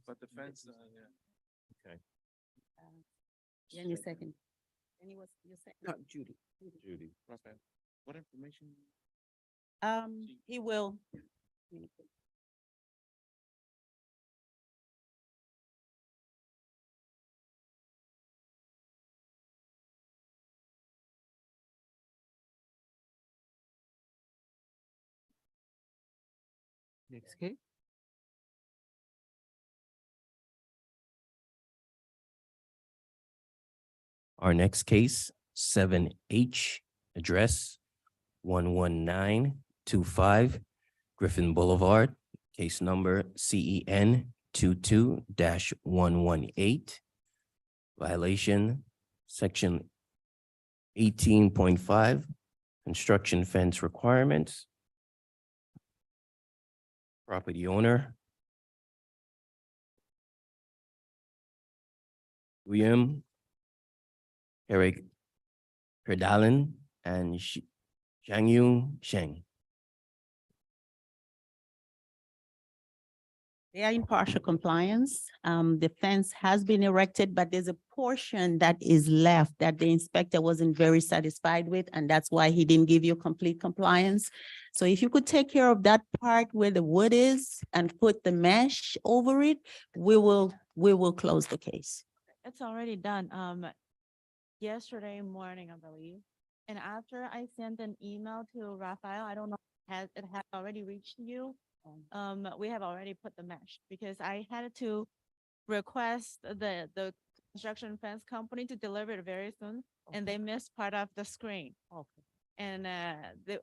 But the fence, yeah. Yeah, your second. Any was your second? No, Judy. Judy. Rafael, what information? He will. communicate. Next case. Our next case, 7H, address 11925 Griffin Boulevard, case number CEN 22-118. Violation, section 18.5, construction fence requirements. Property owner, William Eric Herdalen and Zhangyun Sheng. They are in partial compliance. The fence has been erected, but there's a portion that is left that the inspector wasn't very satisfied with, and that's why he didn't give you complete compliance. So if you could take care of that part where the wood is and put the mesh over it, we will close the case. It's already done, yesterday morning, I believe. And after I sent an email to Raphael, I don't know, it had already reached you. We have already put the mesh because I had to request the construction fence company to deliver it very soon and they missed part of the screen. Okay. And,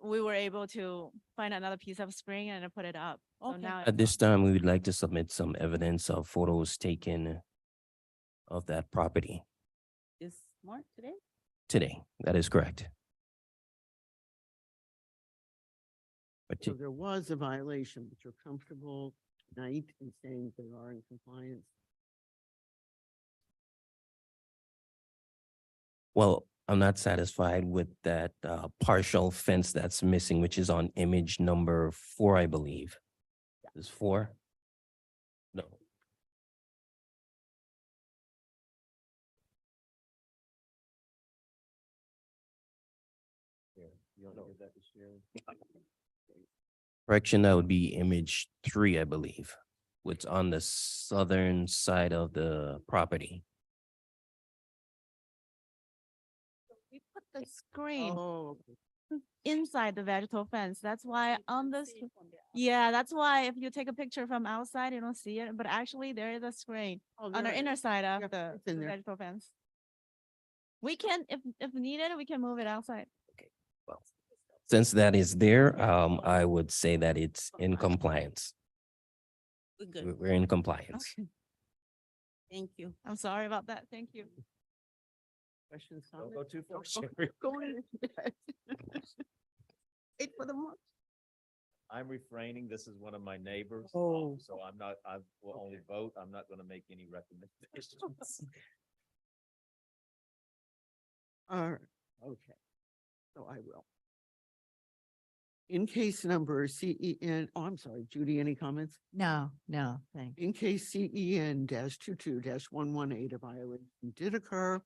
we were able to find another piece of screen and put it up. So Okay. now. At this time, we would like to submit some evidence of photos taken of that property This more today? today. That is correct. So there was a violation, but you're comfortable tonight in saying they are in compliance? Well, I'm not satisfied with that partial fence that's missing, which is on image number 4, I believe. Is 4? No. You want to give that to Sharon? Correction, that would be image 3, I believe, what's on the southern side of the property. We put the screen Oh, inside the vegetable fence. That's why on this, yeah, that's why if you take a picture from outside, you don't see it, but actually there is a screen on the inner side of the it's in there. vegetable fence. We can, if needed, we can move it outside. Well, since that is there, I would say that it's in compliance. We're good. We're in compliance. Okay. Thank you. I'm sorry about that. Thank you. Questions, Don't comments? go too far, Oh, Sherry. go ahead. Wait for the mark. I'm refraining. This is one of my neighbors. Oh. So I'm not, I will only vote. I'm not gonna make any recommendations. All right, okay. So I will. In case number CEN, oh, I'm sorry, Judy, any comments? No, no, thanks. In case CEN -22-118, a violation did occur,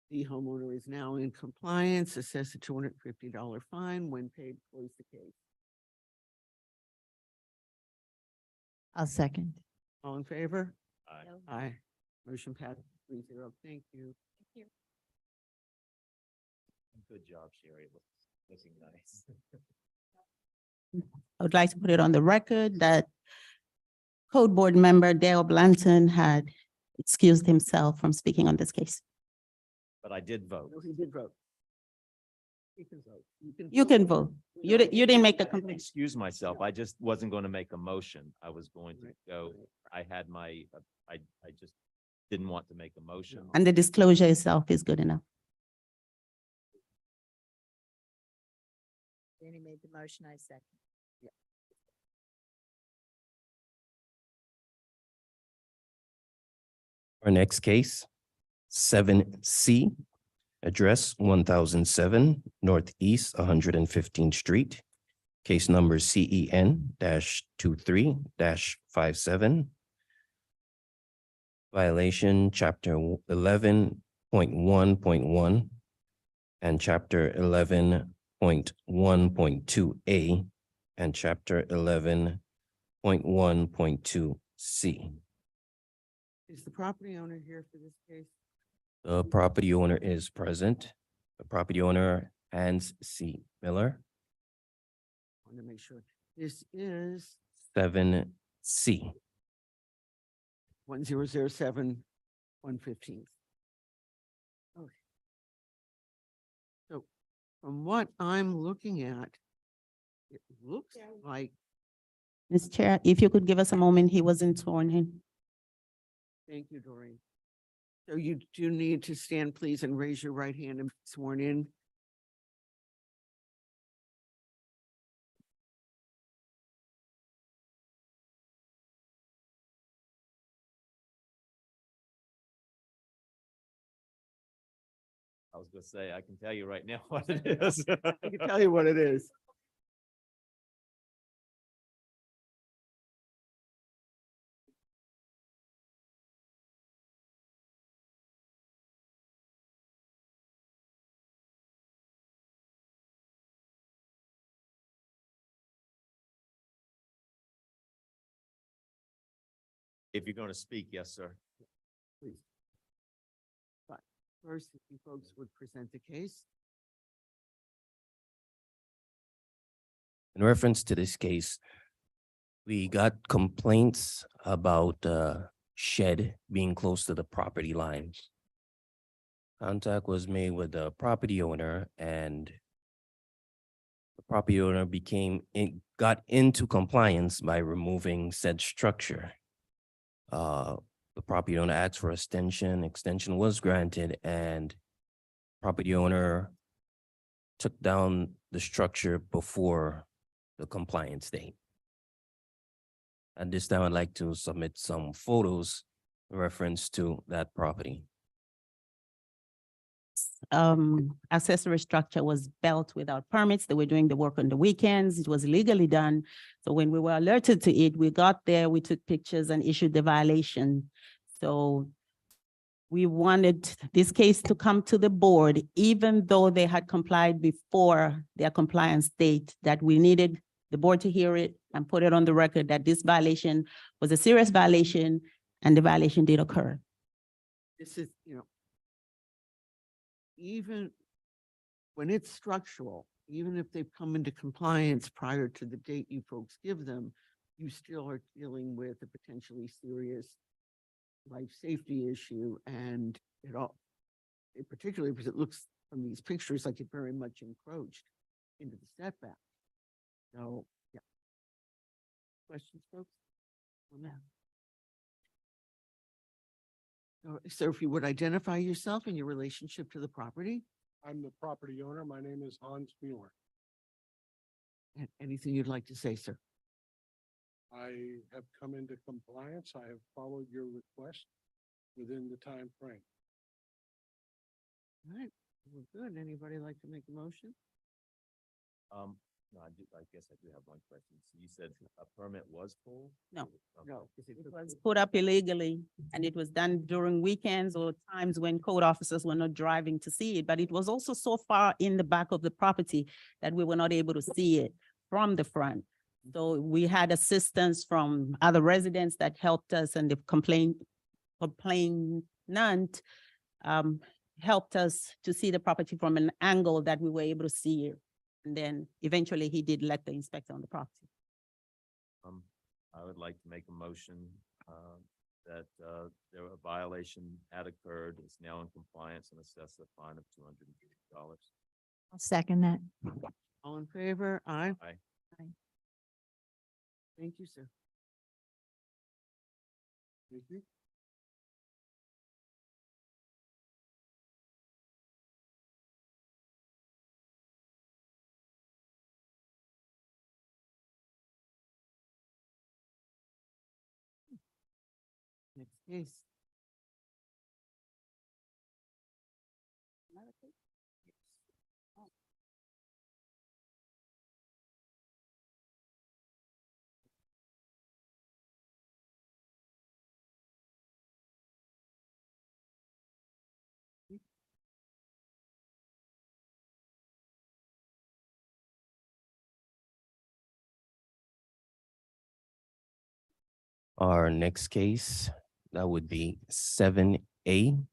the homeowner is now in compliance, assess a $250 fine. When paid, close the case. I'll second. All in favor? Aye. Aye. Motion passed 3-0. Thank you. Good job, Sherry. Looking nice. I would like to put it on the record that Code Board member Dale Blanton had excused himself from speaking on this case. But I did vote. No, he did vote. He can vote. You can vote. You didn't make the I didn't complaint. excuse myself. I just wasn't going to make a motion. I was going to Right, go, I had my, I just didn't want to make a motion. And the disclosure itself is good enough. Danny made the motion, I second. Our next case, 7C, address 1007 Northeast 115th Street. Case number CEN-23-57. Violation, chapter 11.1.1 and chapter 11.1.2A and chapter 11.1.2C. Is the property owner here for this case? The property owner is present. The property owner, Hans C. Miller, I want to make sure. This is 7C. 1007, 115th. Okay. So from what I'm looking at, it looks like, Ms. Chair, if you could give us a moment, he wasn't sworn in. thank you, Doreen. So you do need to stand, please, and raise your right hand and be sworn in. I was gonna say, I can tell you right now what it is. I can tell you what it is. If you're gonna speak, yes, sir. Please. But first, if you folks would present the case. In reference to this case, we got complaints about shed being close to the property line. Contact was made with the property owner and the property owner got into compliance by removing said structure. The property owner asked for extension was granted, and property owner took down the structure before the compliance date. At this time, I'd like to submit some photos in reference to that property. Accessory structure was built without permits. They were doing the work on the weekends. It was illegally done. So when we were alerted to it, we got there, we took pictures and issued the violation. So we wanted this case to come to the board, even though they had complied before their compliance date, that we needed the board to hear it and put it on the record that this violation was a serious violation and the violation did occur. This is, even when it's structural, even if they've come into compliance prior to the date you folks give them, you still are dealing with a potentially serious life safety issue, and particularly because it looks from these pictures like it very much encroached into the setback. So, yeah. Questions, folks? On that? So if you would identify yourself and your relationship to the property, I'm the property owner. My name is Hans Mueller. and anything you'd like to say, sir? I have come into compliance. I have followed your request within the time frame. All right, well, good. Anybody like to make a motion? No, I guess I do have one question. So you said a permit was pulled? No. Okay. No. It was put up illegally and it was done during weekends or times when code officers were not driving to see it. But it was also so far in the back of the property that we were not able to see it from the front. So we had assistance from other residents that helped us, and the complainant helped us to see the property from an angle that we were able to see it. And then eventually he did let the inspector on the property. I would like to make a motion, that, a violation had occurred, is now in compliance, and assess a fine of $250. I'll second that. All in favor? Aye. Aye. Thank you, sir. Thank you. Next case. Our next case, that would be 7A.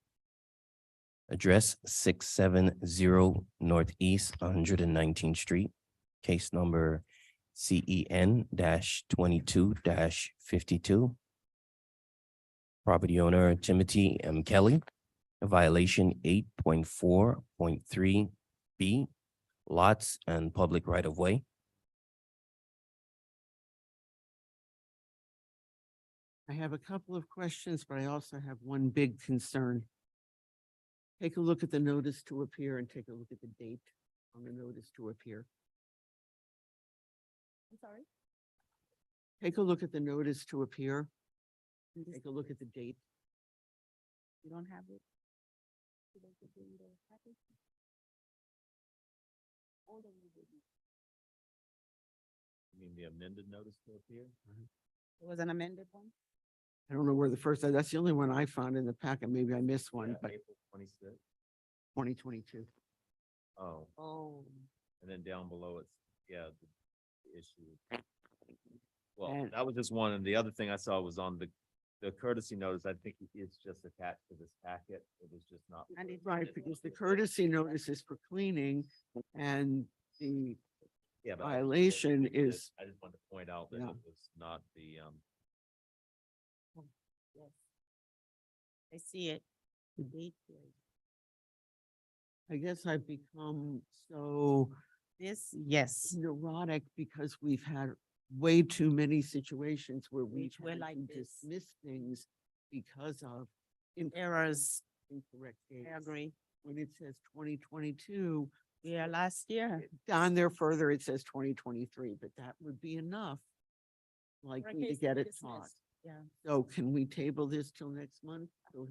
Address 670 Northeast 119th Street. Case number CEN-22-52. Property owner Timothy M. Kelly. Violation 8.4.3B. Lots and public right of way. I have a couple of questions, but I also have one big concern. Take a look at the notice to appear and take a look at the date on the notice to appear. I'm sorry? Take a look at the notice to appear. Take a look at the date. You don't have it? You mean the amended notice to appear? It was an amended one? I don't know where the first, that's the only one I found in the packet. Maybe I missed one, Yeah, but April 26th. 2022. Oh, Oh. and then down below it's, yeah, the issue. Well, And- that was just one, and the other thing I saw was on the courtesy notice. I think it's just attached to this packet. It was just not. And it- Right, because the courtesy notice is for cleaning and the Yeah, but violation is, I just wanted to point out that Yeah. it was not the, Yes. I see it. The date here. I guess I've become so This, yes. neurotic because we've had way too many situations where we've Which were had like to this. dismiss things because of Errors. incorrect dates. I agree. When it says 2022, Yeah, last year. down there further, it says 2023, but that would be enough. For a Likely to case get be it taught. dismissed. Yeah. So can we table this till next month? So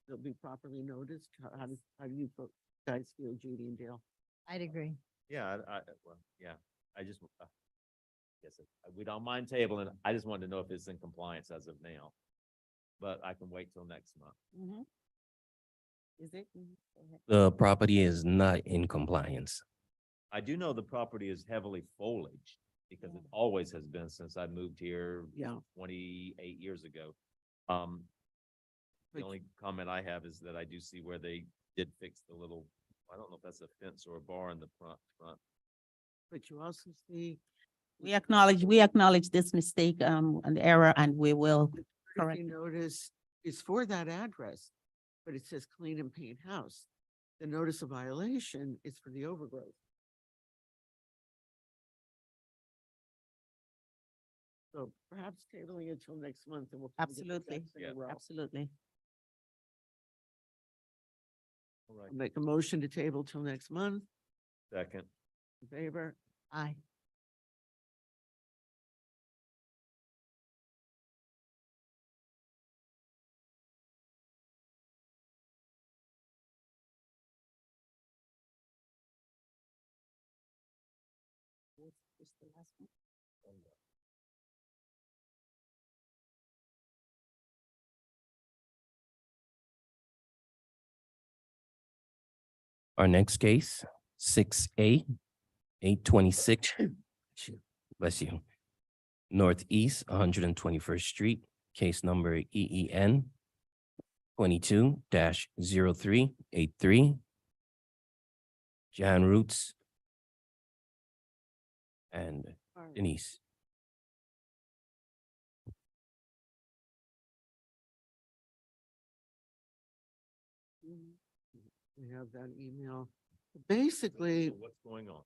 they'll be properly noticed? How do you guys feel, Judy and Dale? I'd agree. yeah, well, yeah, I just, guess we don't mind tabling. I just wanted to know if it's in compliance as of now. But I can wait till next month. Mhm. Is it? Mhm. Go ahead. The property is not in compliance. I do know the property is heavily foliaged because it always has been since I moved here Yeah. 28 years ago. The But- only comment I have is that I do see where they did fix the little, I don't know if that's a fence or a bar in the front. But you also see. We acknowledge this mistake, and error, and we will correct. Courtesy notice is for that address, but it says clean and paint house. The notice of violation is for the overgrowth. So perhaps tabling it till next month and we'll. try to get the Absolutely, ducks in a row. absolutely. All right. I'll make a motion to table till next month. Second. In favor? Aye. Our next case, 6A, 826, bless you, Northeast 121st Street, case number EEN 22-0383, Jan Roots and Denise. We have that email. Basically, What's going on?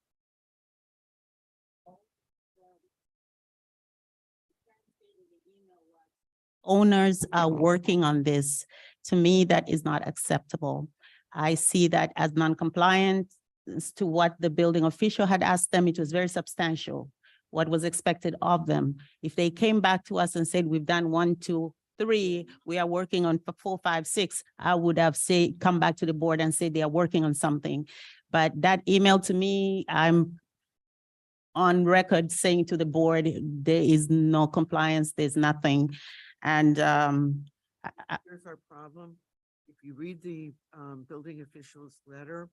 Owners are working on this. To me, that is not acceptable. I see that as non-compliant as to what the building official had asked them. It was very substantial, what was expected of them. If they came back to us and said, we've done 1, 2, 3, we are working on 4, 5, 6, I would have come back to the board and say they are working on something. But that email to me, I'm on record saying to the board, there is no compliance, there's nothing. And here's our problem. If you read the building official's letter,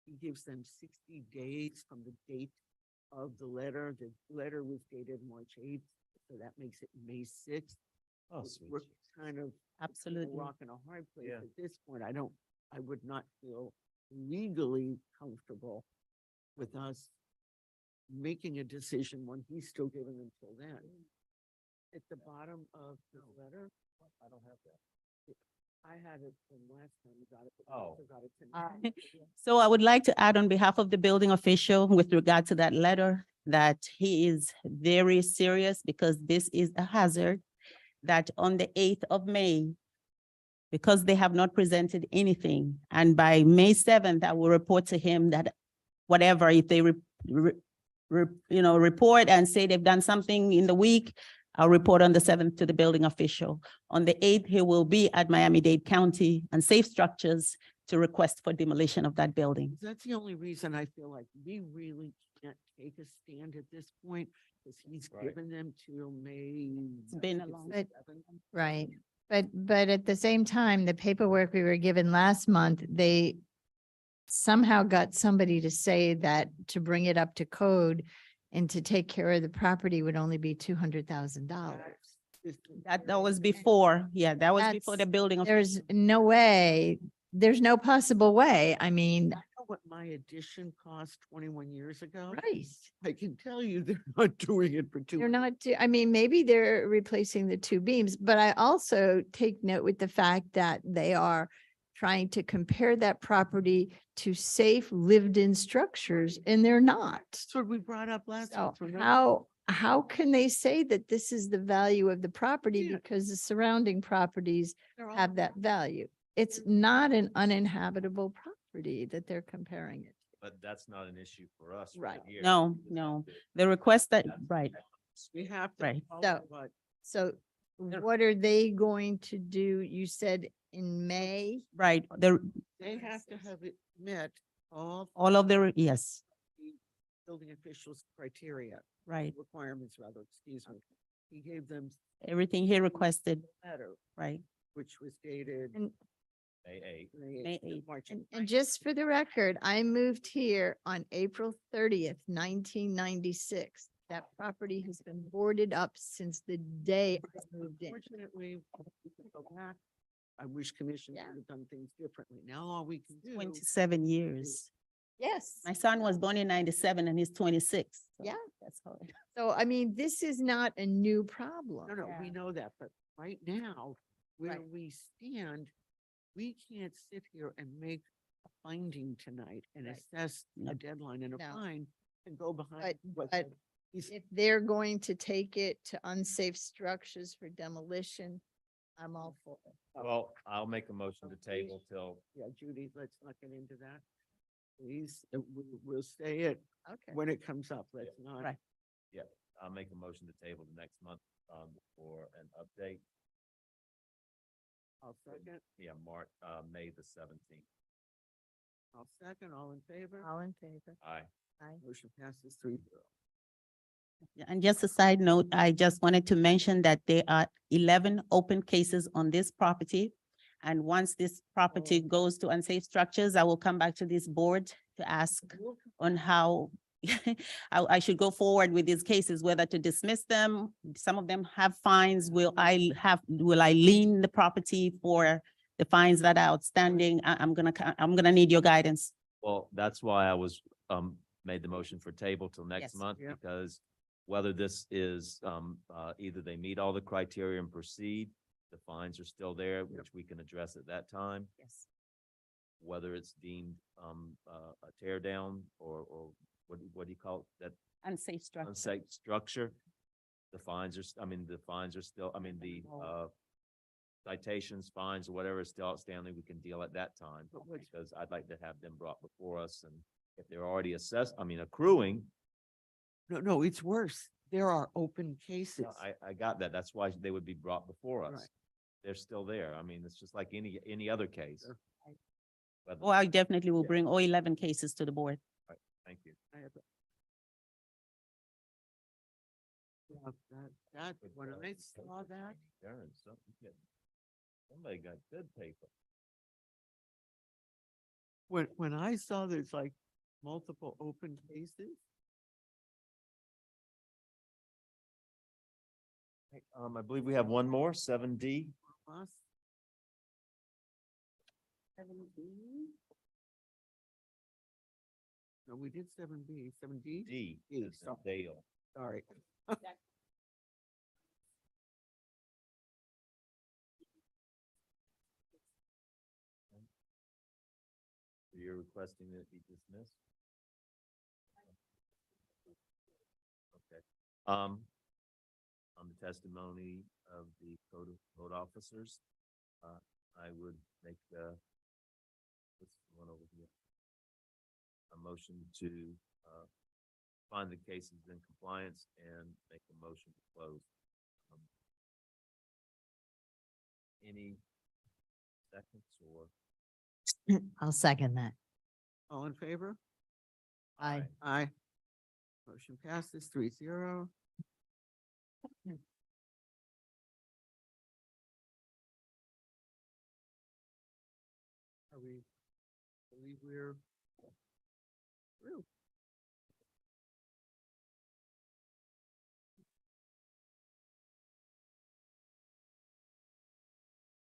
he gives them 60 days from the date of the letter. The letter was dated March 8th, so that makes it May 6th. Oh, We're kind of a absolutely, rock and a hard place Yeah. at this point. I would not feel legally comfortable with us making a decision when he's still giving them till then. At the bottom of the letter, I don't have that. I had it from last time we got it. but I Oh. also got it tonight. so I would like to add on behalf of the building official with regard to that letter, that he is very serious because this is a hazard, that on the 8th of May, because they have not presented anything, and by May 7th, I will report to him that whatever, if they report and say they've done something in the week, I'll report on the 7th to the building official. On the 8th, he will be at Miami-Dade County and Safe Structures to request for demolition of that building. That's the only reason I feel like we really can't take a stand at this point, because he's Right. given them till May. It's been I a think long- the But- 7th. Right. But at the same time, the paperwork we were given last month, they somehow got somebody to say that to bring it up to code and to take care of the property would only be $200,000. That was before, yeah, that was before the That's- building. There's no way, there's no possible way. I mean, I know what my addition cost 21 years ago. right. I can tell you they're not doing it for two. They're not, I mean, maybe they're replacing the two beams, but I also take note with the fact that they are trying to compare that property to safe lived-in structures, and they're not. That's what we brought up last. So month, remember? how can they say that this is the value of the property Yeah. because the surrounding properties They're all- have that value? It's not an uninhabitable property that they're comparing it. But that's not an issue for us. Right. here. No, no, the request that, right, We have to. Right. follow So- what- So They're- what are they going to do? You said in May? right, They have to have it met all all of the, yes, the building officials' criteria, right, requirements rather, excuse me. He gave them everything he requested, a letter, right. which was dated And May 8th. May 8th. March. And just for the record, I moved here on April 30th, 1996. That property has been boarded up since the day I moved in. Fortunately, we can go back. I wish commissions Yeah. would have done things differently. Now all we can do. 27 years. Yes. My son was born in 97 and he's 26. so Yeah. That's how. So I mean, this is not a new problem. No, no, we Yeah. know that, but right now, where Right. we stand, we can't sit here and make a finding tonight and Right. assess a No. deadline and a No. fine and go behind. what but he's- If they're going to take it to unsafe structures for demolition, I'm all for it. Well, I'll make a motion to table till, Yeah, Judy, let's not get into that. Please, we'll stay it Okay. when it comes up. Let's not. Right. I'll make a motion to table the next month, for an update. I'll second, March, May the 17th. I'll second, all in favor? All in favor? Aye. Motion passes 3-0. Yeah, and just a side note, I just wanted to mention that there are 11 open cases on this property. And once this property goes to unsafe structures, I will come back to this board to ask on how I should go forward with these cases, whether to dismiss them. Some of them have fines. Will I lien the property for the fines that are outstanding? I'm gonna need your guidance. Well, that's why I was, made the motion for table till next Yes. month, Yeah. because whether this is, either they meet all the criteria and proceed, the fines are still there, which we can address at that time. Yes. Whether it's deemed, a tear down or what do you call it? That Unsafe structure. unsafe structure. The fines are, the fines are still, citations, fines, or whatever is still outstanding, we can deal at that time. But what's- Because I'd like to have them brought before us, and if they're already accruing, No, it's worse. There are open cases. I got that. That's why they would be brought before us. Right. They're still there. It's just like any other case. Sure. Whether- Oh, I definitely will Yeah. bring all 11 cases to the board. Thank you. I have a- Yeah, when I saw that, Darren, somebody got good paper. when I saw there's like multiple open cases, I believe we have one more, 7D. us. No, we did 7B, 7D. D. D, is sorry. Dale. Sorry. You're requesting that it be dismissed? Okay. On the testimony of the code officers, I would make, this one over here. A motion to, find the cases in compliance and make a motion to close. Any seconds or? I'll second that. All in favor? Aye. Aye. Motion passes 3-0. Are we, believe we're through?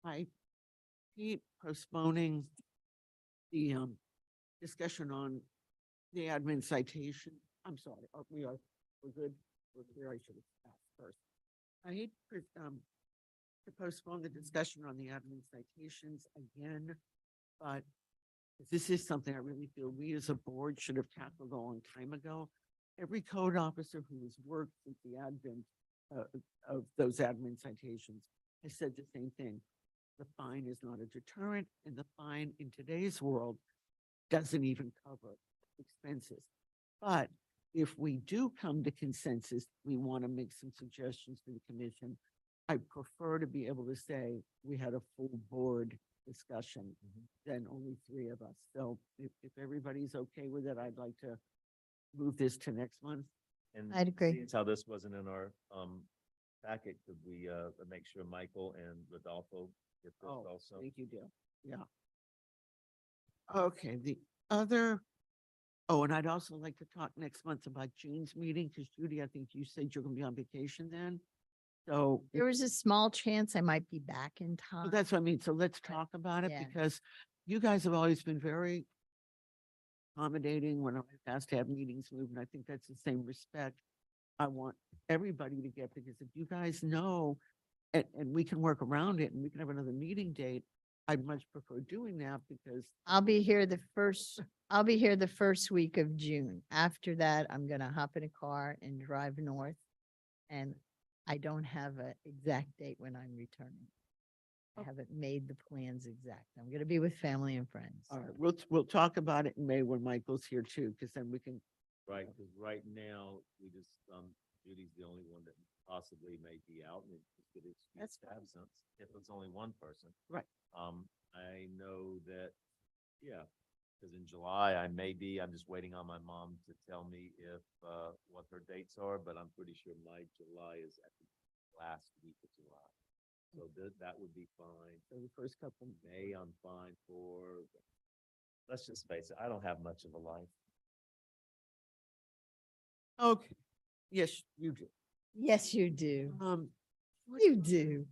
I keep postponing the discussion on the admin citation. I'm sorry, we're good, we're clear, I should have asked first. I hate to postpone the discussion on the admin citations again, but this is something I really feel we as a board should have tackled a long time ago. Every code officer who has worked since the advent of those admin citations has said the same thing. The fine is not a deterrent, and the fine in today's world doesn't even cover expenses. But if we do come to consensus, we want to make some suggestions to the commission. I prefer to be able to say we had a full board discussion than only 3 of us. So if everybody's okay with it, I'd like to move this to next month. And I'd agree. since how this wasn't in our, packet, could we, make sure Michael and Rodolfo get this Oh, also? thank you, Dale. Yeah. Okay, the other, oh, and I'd also like to talk next month about June's meeting, because Judy, I think you said you're gonna be on vacation then. So There was a small chance I might be back in well, time. that's what I mean. So let's talk about it Yeah. because you guys have always been very accommodating when I've asked to have meetings moved, and I think that's the same respect I want everybody to get, because if you guys know and we can work around it and we can have another meeting date, I'd much prefer doing that because I'll be here the first week of June. After that, I'm gonna hop in a car and drive north. And I don't have an exact date when I'm returning. I haven't made the plans exact. I'm gonna be with family and friends. all right, we'll talk about it in May when Michael's here too, because then we can, Right, because right now, we just, Judy's the only one that possibly may be out and it's good That's excuse absence if it's only one person. right. I know that, yeah, because in July I may be, I'm just waiting on my mom to tell me if, what her dates are, but I'm pretty sure my July is at the last week of July. So that would be fine. So the first couple, May, I'm fine for, let's just face it, I don't have much of a life. okay, yes, you do. Yes, you do. what- You do.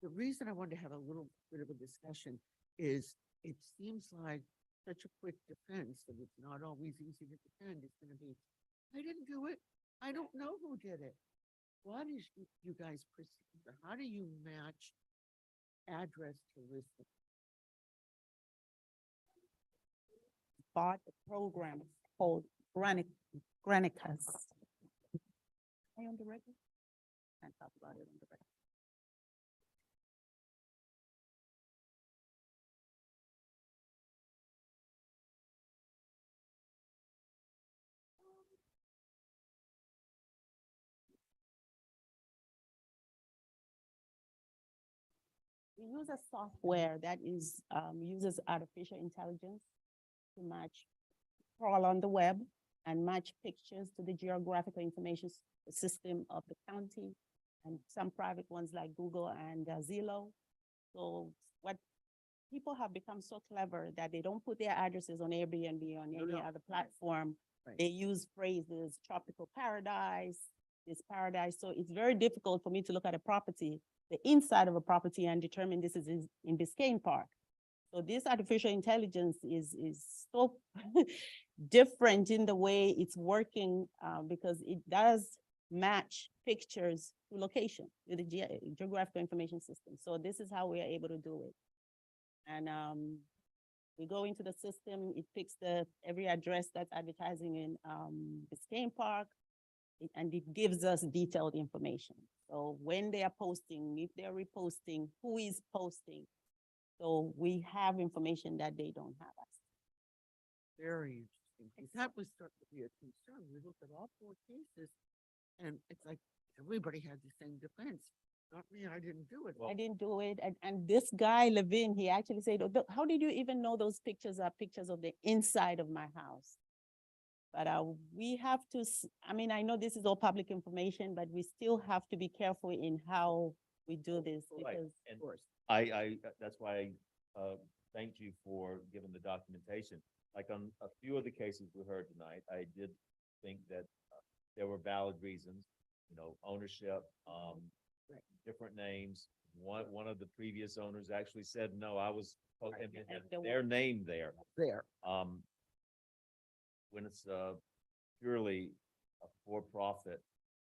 The reason I wanted to have a little bit of a discussion is it seems like such a quick defense that it's not always easy to defend. It's gonna be, I didn't do it. I don't know who did it. What is you guys' procedure? How do you match address to listing? Bought a program called Granicus. Are you on the record? Can't talk about it on the record. We use a software that uses artificial intelligence to match, crawl on the web and match pictures to the geographical information system of the county and some private ones like Google and Zillow. So what people have become so clever that they don't put their addresses on Airbnb or on any other platform. Right. They use phrases, tropical paradise, this paradise. So it's very difficult for me to look at a property, the inside of a property, and determine this is in Biscayne Park. So this artificial intelligence is so different in the way it's working because it does match pictures to location with the geographical information system. So this is how we are able to do it. And we go into the system, it picks every address that's advertising in Biscayne Park, and it gives us detailed information. So when they are posting, if they're reposting, who is posting? So we have information that they don't have us. Very interesting. 'Cause that was starting to be a concern. We looked at all 4 cases and it's like everybody had the same defense. Not me, I didn't do it. I didn't do it. And this guy, Levin, he actually said, "Oh, how did you even know those pictures are pictures of the inside of my house?" But we have to, I mean, I know this is all public information, but we still have to be careful in how we do this Right, because and Of course. that's why I thanked you for giving the documentation. Like on a few of the cases we heard tonight, I did think that there were valid reasons, ownership, different names. One of the previous owners actually said, no, I was, and it had their name there. There. When it's purely a for-profit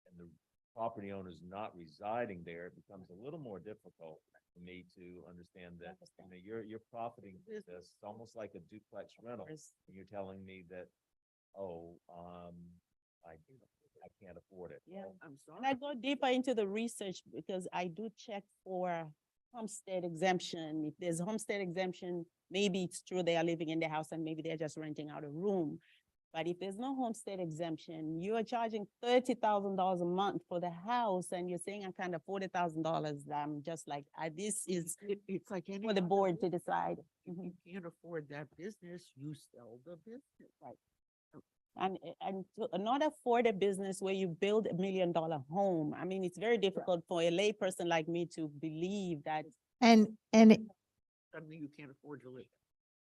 and the property owner is not residing there, it becomes a little more difficult for me to understand that, you're profiting this, it's almost like a duplex rental. And you're telling me that, I can't afford it. Yeah. I'm sorry. And I go deeper into the research because I do check for homestead exemption. If there's a homestead exemption, maybe it's true they are living in the house and maybe they're just renting out a room. But if there's no homestead exemption, you are charging $30,000 a month for the house and you're saying I can't afford $1,000. I'm just like, this is It's like any for the other board to business. decide. If you can't afford that business, you sell the business. Right. And to not afford a business where you build $1 million home. I mean, it's very difficult for a layperson like me to believe that. And Suddenly you can't afford to live.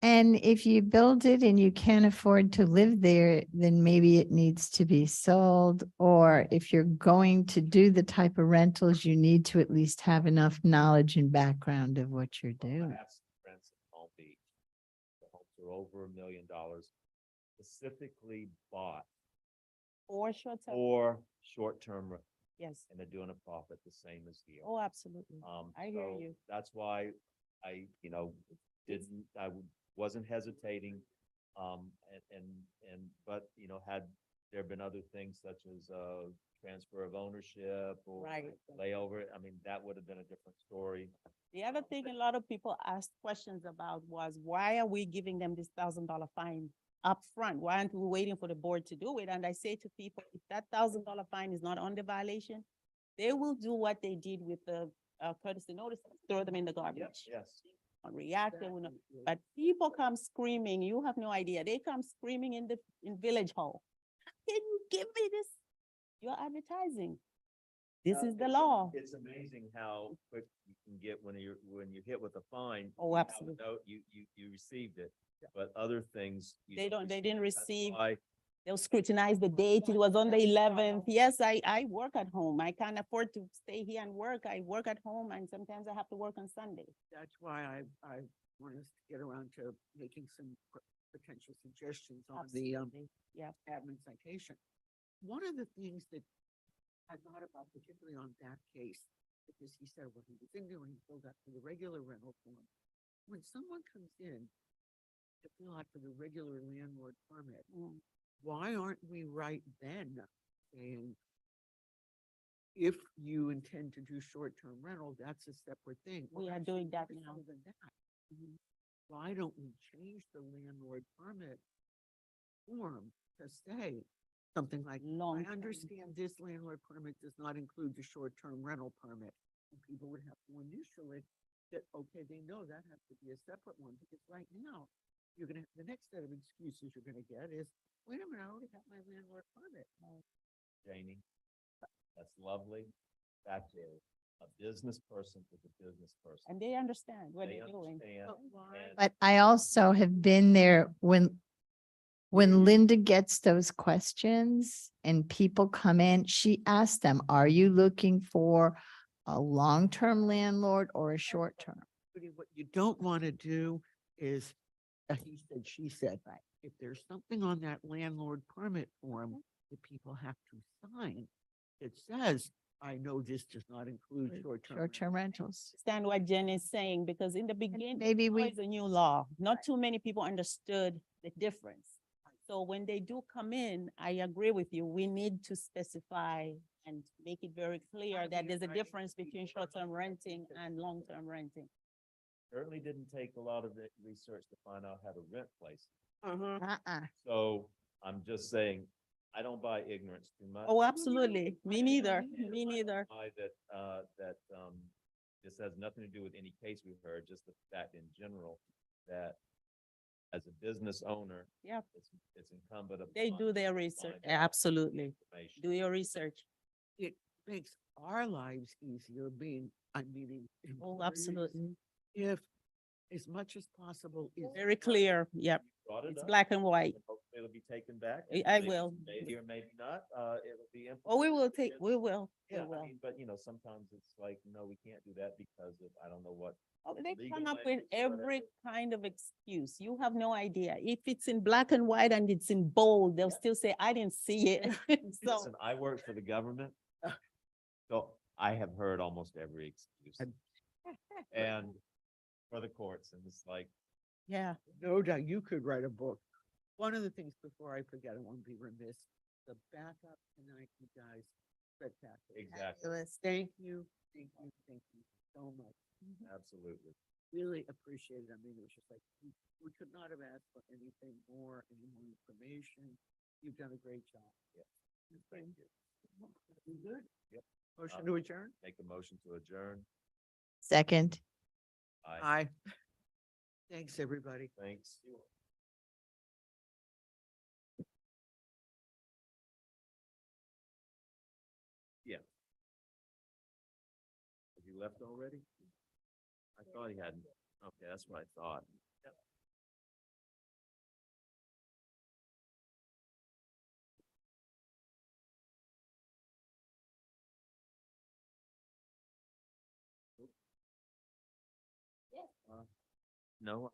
And if you build it and you can't afford to live there, then maybe it needs to be sold. Or if you're going to do the type of rentals, you need to at least have enough knowledge and background of what you're I doing. have some friends in Palm Beach. The homes are over $1 million, specifically bought Or short term, for short-term rent, yes. and they're doing a profit the same as here. Oh, absolutely. I hear So you. That's why I, wasn't hesitating. But, had there been other things such as, transfer of ownership or Right. layover, I mean, that would have been a different story. The other thing a lot of people asked questions about was, why are we giving them this $1,000 fine up front? Why aren't we waiting for the board to do it? And I say to people, if that $1,000 fine is not on the violation, they will do what they did with the courtesy notice, throw them in the garbage. Yes. Not react, they will not. But people come screaming, you have no idea. They come screaming in Village Hall. Can you give me this? You're advertising. This is the law. It's amazing how quick you can get when you're hit with a fine. Oh, you have a absolutely. note, you received it, but other things. you They didn't That's receive. why They'll scrutinize the date. It was on the 11th. Yes, I work at home. I can't afford to stay here and work. I work at home and sometimes I have to work on Sunday. That's why I want us to get around to making some potential suggestions on the Absolutely. Yeah. admin citation. One of the things that I thought about, particularly on that case, because he said what he was in doing, he filled out for the regular rental form. When someone comes in to fill out for the regular landlord permit, why aren't we right then saying, if you intend to do short-term rental, that's a separate thing? We Or are doing actually, that more now. so than that, why don't we change the landlord permit form to say something like, Long I term. understand this landlord permit does not include the short-term rental permit. And people would have to initial it that, okay, they know that has to be a separate one, because right now, you're gonna, the next set of excuses you're gonna get is, wait a minute, I already have my landlord permit. Janie, that's lovely. That is a business person is a business person. And they understand what They they're doing. understand, But why? and But I also have been there when Linda gets those questions and people come in, she asks them, are you looking for a long-term landlord or a short-term? What you don't want to do is, he said, she said, Right. if there's something on that landlord permit form that people have to sign, it says, I know this does not include short-term. Short-term rentals. Understand what Jen is saying, because in the beginning, maybe it's we- always a new law. Not too many people understood the difference. So when they do come in, I agree with you. We need to specify and make it very clear that there's a difference between short-term renting and long-term renting. certainly didn't take a lot of the research to find out how to rent places. Uh-uh. So I'm just saying, I don't buy ignorance too much. Oh, absolutely. Me neither. Me neither. This has nothing to do with any case we heard, just the fact in general that as a business owner, Yeah, it's incumbent upon. they do their you to research. find out Absolutely. information. Do your research. It makes our lives easier being, I'm meaning. Oh, employees, absolutely. If, as much as possible, is. Very clear. Yep. Brought it It's up, black and white. and hopefully it'll be taken back. I and maybe- will. Maybe or maybe not, it'll be. Oh, we will implemented. take, we will. We Yeah, I will. mean, but sometimes it's like, no, we can't do that because of, I don't know what. Oh, they legal come up with language or whatever. every kind of excuse. You have no idea. If it's in black and white and it's in bold, they'll still say, I didn't see it. So, Listen, I work for the government, so I have heard almost every excuse. And for the courts, and it's like, yeah. No doubt, you could write a book. One of the things, before I forget, I won't be remiss, the backup tonight, you guys, spectacular. exactly, Thank you, thank you so much. absolutely. Really appreciate it. I mean, it was just like, we could not have asked for anything more, any more information. You've done a great job. Yeah. Thank you. You good? Yep. Motion to adjourn? Make a motion to adjourn. Second. Aye. Aye. Thanks, everybody. Thanks. Yeah. Has he left already? I thought he hadn't. Okay, that's what I thought. No,